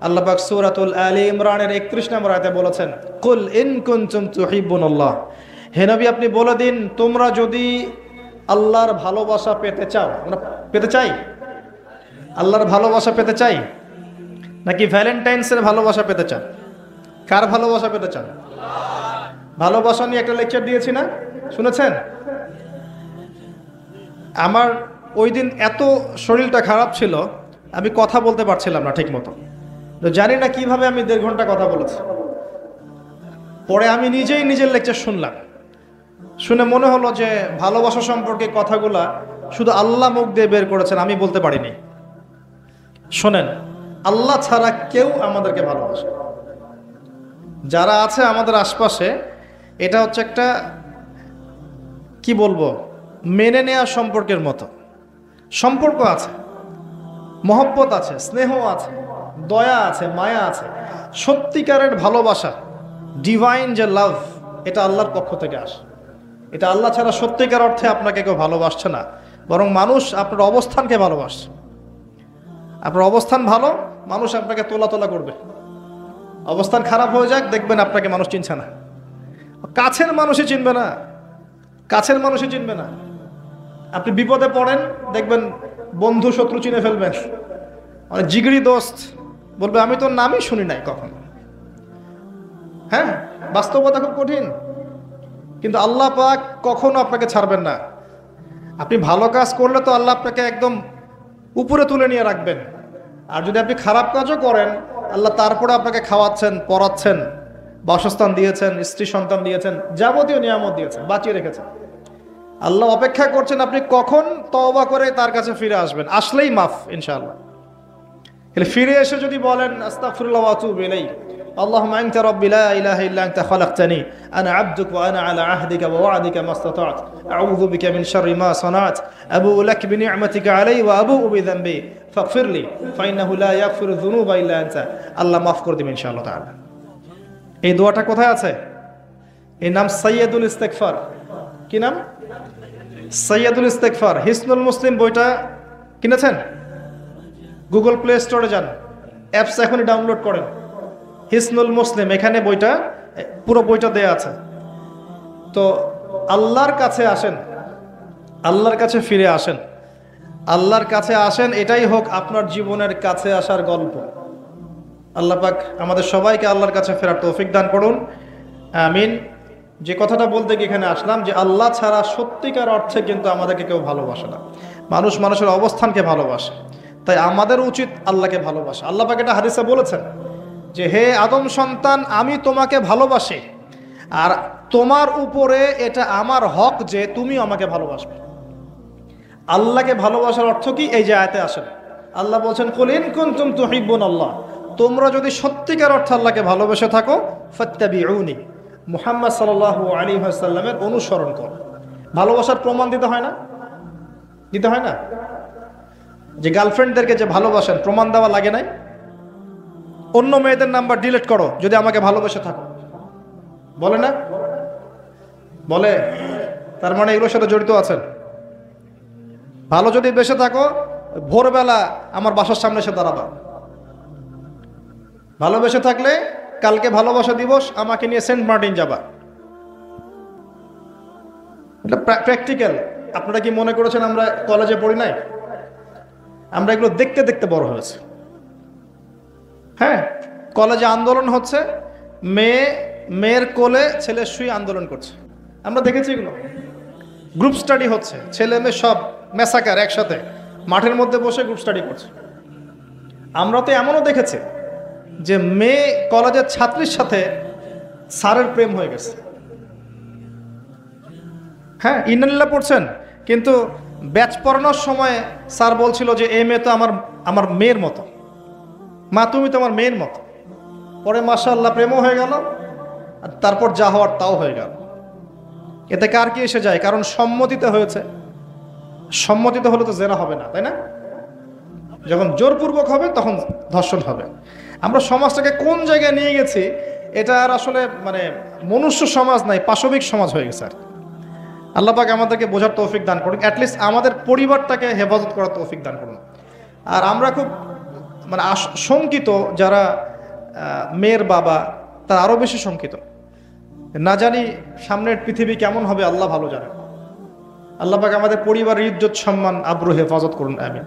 Speaker 1: আল্লাহ পাক সূরাতুল আলী ইমরানের 31 নম্বর আয়াতে বলেছেন, কুল ইন কুনতুম তুহিব্বুনাল্লাহ, হে নবী আপনি বলে দিন, তোমরা যদি আল্লাহর ভালোবাসা পেতে চাও, আমরা পেতে চাই, আল্লাহর ভালোবাসা পেতে চাই, নাকি ভ্যালেন্টাইন্সের ভালোবাসা পেতে চান? কার ভালোবাসা পেতে চান? ভালোবাসা নিয়ে একটা লেকচার দিয়েছি না, শুনেছেন? আমার ওই দিন এত শরীরটা খারাপ ছিল, আমি কথা বলতে পারছিলাম না ঠিক মতো। তো জানি না কিভাবে আমি 1.5 ঘন্টা কথা বলেছি। পরে আমি নিজেই নিজের লেকচার শুনলাম, শুনে মনে হলো যে ভালোবাসা সম্পর্কে কথাগুলা শুধু আল্লাহ মুখ দিয়ে বের করেছেন, আমি বলতে পারিনি। শোনেন, আল্লাহ ছাড়া কেউ আমাদেরকে ভালোবাসে। যারা আছে আমাদের আশপাশে, এটা হচ্ছে একটা কি বলবো, মেনে নেওয়া সম্পর্কের মতো সম্পর্ক আছে, মহব্বত আছে, স্নেহ আছে, দয়া আছে, মায়া আছে। সত্যিকারের ভালোবাসা, ডিভাইন যে লাভ, এটা আল্লাহর পক্ষ থেকে আসে। এটা আল্লাহ ছাড়া সত্যিকার অর্থে আপনাকে কেউ ভালোবাসছে না, বরং মানুষ আপনার অবস্থানকে ভালোবাসছে। আপনার অবস্থান ভালো, মানুষ আপনাকে তোলা তোলা করবে। অবস্থান খারাপ হয়ে যাক, দেখবেন আপনাকে মানুষ চিনছে না, কাছের মানুষই চিনবে না, কাছের মানুষই চিনবে না। আপনি বিপদে পড়েন, দেখবেন বন্ধু শত্রু চিনে ফেলবেন। মানে জিগরি দোস্ত বলবে আমি তোর নামই শুনি নাই কখনো। হ্যাঁ, বাস্তবতা খুব কঠিন, কিন্তু আল্লাহ পাক কখনো আপনাকে ছাড়বেন না। আপনি ভালো কাজ করলে তো আল্লাহ আপনাকে একদম উপরে তুলে নিয়ে রাখবেন, আর যদি আপনি খারাপ কাজও করেন, আল্লাহ তারপরে আপনাকে খাওয়াচ্ছেন, পড়াচ্ছেন, বাসস্থান দিয়েছেন, স্ত্রী সন্তান দিয়েছেন, যাবতীয় নিয়ামত দিয়েছেন, বাঁচিয়ে রেখেছেন। আল্লাহ অপেক্ষা করছেন আপনি কখন তওবা করে তার কাছে ফিরে আসবেন, আসলেই মাফ ইনশাআল্লাহ। ফিরে এসে যদি বলেন আস্তাগফিরুল্লাহ ওয়া আতুবু ইলাইহি, আল্লাহুম্মা আনতা রাব্বি লা ইলাহা ইল্লা আনতা খালাকতানি আনা আবদুকা ওয়া আনা আলা আহদিকা ওয়া ওয়া'দিকা মাসতাতা'ত আউযু বিকা মিন শাররি মা সানা'ত আবুউ লাক বিনি'মাতিকা আলাইহি ওয়া আবুউ বিযানবি ফাগফিরলি ফাইন্নাহু লা ইয়াগফিরু যুনুবা ইল্লা আনতা। আল্লাহ মাফ করে দিবেন ইনশাআল্লাহ তাআলা। এই দোয়াটা কোথায় আছে? এই নাম সাইয়্যিদুল ইস্তিগফার। কি নাম? সাইয়্যিদুল ইস্তিগফার। হিসনুল মুসলিম বইটা কিনেছেন? গুগল প্লে স্টোরে যান, অ্যাপস এখনই ডাউনলোড করেন, হিসনুল মুসলিম, এখানে বইটা, পুরো বইটা দেয়া আছে। তো আল্লাহর কাছে আসেন, আল্লাহর কাছে ফিরে আসেন, আল্লাহর কাছে আসেন, এটাই হোক আপনার জীবনের কাছে আসার গল্প। আল্লাহ পাক আমাদের সবাইকে আল্লাহর কাছে ফেরার তৌফিক দান করুন, আমিন। যে কথাটা বলতে গিয়ে এখানে আসলাম, যে আল্লাহ ছাড়া সত্যিকার অর্থে কিন্তু আমাদেরকে কেউ ভালোবাসে না। মানুষ মানুষের অবস্থানকে ভালোবাসে, তাই আমাদের উচিত আল্লাহকে ভালোবাসা। আল্লাহ পাক এটা হাদিসে বলেছেন যে হে আদম সন্তান, আমি তোমাকে ভালোবাসি, আর তোমার উপরে এটা আমার হক যে তুমি আমাকে ভালোবাসবে। আল্লাহকে ভালোবাসার অর্থ কি? এই যে আয়াতে আসেন, আল্লাহ বলছেন কুল ইন কুনতুম তুহিব্বুনাল্লাহ, তোমরা যদি সত্যিকার অর্থে আল্লাহকে ভালোবেসে থাকো, ফাত্তাবিউনি, মুহাম্মদ সাল্লাল্লাহু আলাইহি ওয়াসাল্লামের অনুসরণ করো। ভালোবাসার প্রমাণ দিতে হয় না? দিতে হয় না? যে গার্লফ্রেন্ডদেরকে যে ভালোবাসেন, প্রমাণ দেওয়া লাগে নাই? অন্য মেয়েদের নাম্বার ডিলিট করো যদি আমাকে ভালোবেসে থাকো, বলে না? বলে। তার মানে এগুলোর সাথে জড়িত আছেন। ভালো যদি বেসে থাকো, ভোরবেলা আমার বাসার সামনে এসে দাঁড়াবা। ভালোবেসে থাকলে কালকে ভালোবাসা দিবস, আমাকে নিয়ে সেন্ট মার্টিন যাবা। এটা প্র্যাকটিক্যাল। আপনারা কি মনে করেছেন আমরা কলেজে পড়ি নাই? আমরা এগুলো দেখতে দেখতে বড় হয়েছে। হ্যাঁ, কলেজে আন্দোলন হচ্ছে, মেয়ের কোলে ছেলে শুয়ে আন্দোলন করছে, আমরা দেখেছি এগুলো। গ্রুপ স্টাডি হচ্ছে, ছেলে মেয়ে সব মেসাকার একসাথে মাঠের মধ্যে বসে গ্রুপ স্টাডি করছে। আমরা তো এমনও দেখেছি যে মেয়ে কলেজের ছাত্রীর সাথে স্যারের প্রেম হয়ে গেছে। হ্যাঁ, ইন্টারনেটে পড়ছেন, কিন্তু ব্যাচ পড়ানোর সময় স্যার বলছিল যে এই মেয়ে তো আমার মেয়ের মতো, মা তুমি তো আমার মেয়ের মতো। পরে মাশাআল্লাহ প্রেমও হয়ে গেল, আর তারপর যা হওয়ার তাও হয়ে গেল। এতে কার কি এসে যায়? কারণ সম্মতিতে হয়েছে। সম্মতিতে হলে তো জেনা হবে না, তাই না? যখন জোরপূর্বক হবে তখন ধর্ষণ হবে। আমরা সমাজটাকে কোন জায়গায় নিয়ে গেছি, এটা আর আসলে মানে মনুষ্য সমাজ নাই, পাশবিক সমাজ হয়ে গেছে। আর আল্লাহ পাক আমাদেরকে বোঝার তৌফিক দান করুন, অ্যাটলিস্ট আমাদের পরিবারটাকে হেফাজত করার তৌফিক দান করুন। আর আমরা খুব মানে শঙ্কিত, যারা মেয়ের বাবা তারা আরও বেশি শঙ্কিত। না জানি সামনের পৃথিবী কেমন হবে, আল্লাহ ভালো জানে। আল্লাহ পাক আমাদের পরিবারের ইজ্জত সম্মান আব্রু হেফাজত করুন, আমিন।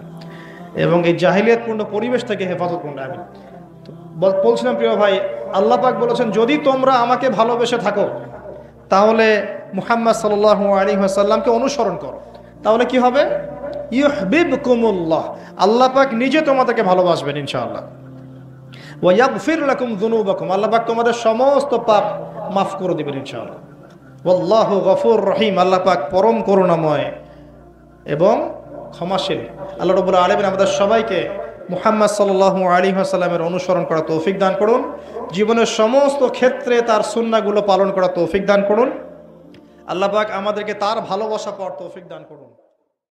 Speaker 1: এবং এই জাহিলিয়াতপূর্ণ পরিবেশ থেকে হেফাজত করুন, আমিন। বলছিলাম প্রিয় ভাই, আল্লাহ পাক বলেছেন যদি তোমরা আমাকে ভালোবেসে থাকো তাহলে মুহাম্মদ সাল্লাল্লাহু আলাইহি ওয়াসাল্লামকে অনুসরণ করো, তাহলে কি হবে? ইউহিব্বুকুমুল্লাহ, আল্লাহ পাক নিজে তোমাদেরকে ভালোবাসবেন ইনশাআল্লাহ। ওয়া ইয়াগফির লাকুম যুনুবাকুম, আল্লাহ পাক তোমাদের সমস্ত পাপ মাফ করে দিবেন ইনশাআল্লাহ। ওয়াল্লাহু গফুর রহিম, আল্লাহ পাক পরম করুণাময় এবং ক্ষমাশীল। আল্লাহ রাব্বুল আলামিন আমাদের সবাইকে মুহাম্মদ সাল্লাল্লাহু আলাইহি ওয়াসাল্লামের অনুসরণ করা তৌফিক দান করুন, জীবনের সমস্ত ক্ষেত্রে তার সুন্নাহগুলো পালন করা তৌফিক দান করুন। আল্লাহ পাক আমাদেরকে তার ভালোবাসা পাওয়ার তৌফিক দান করুন।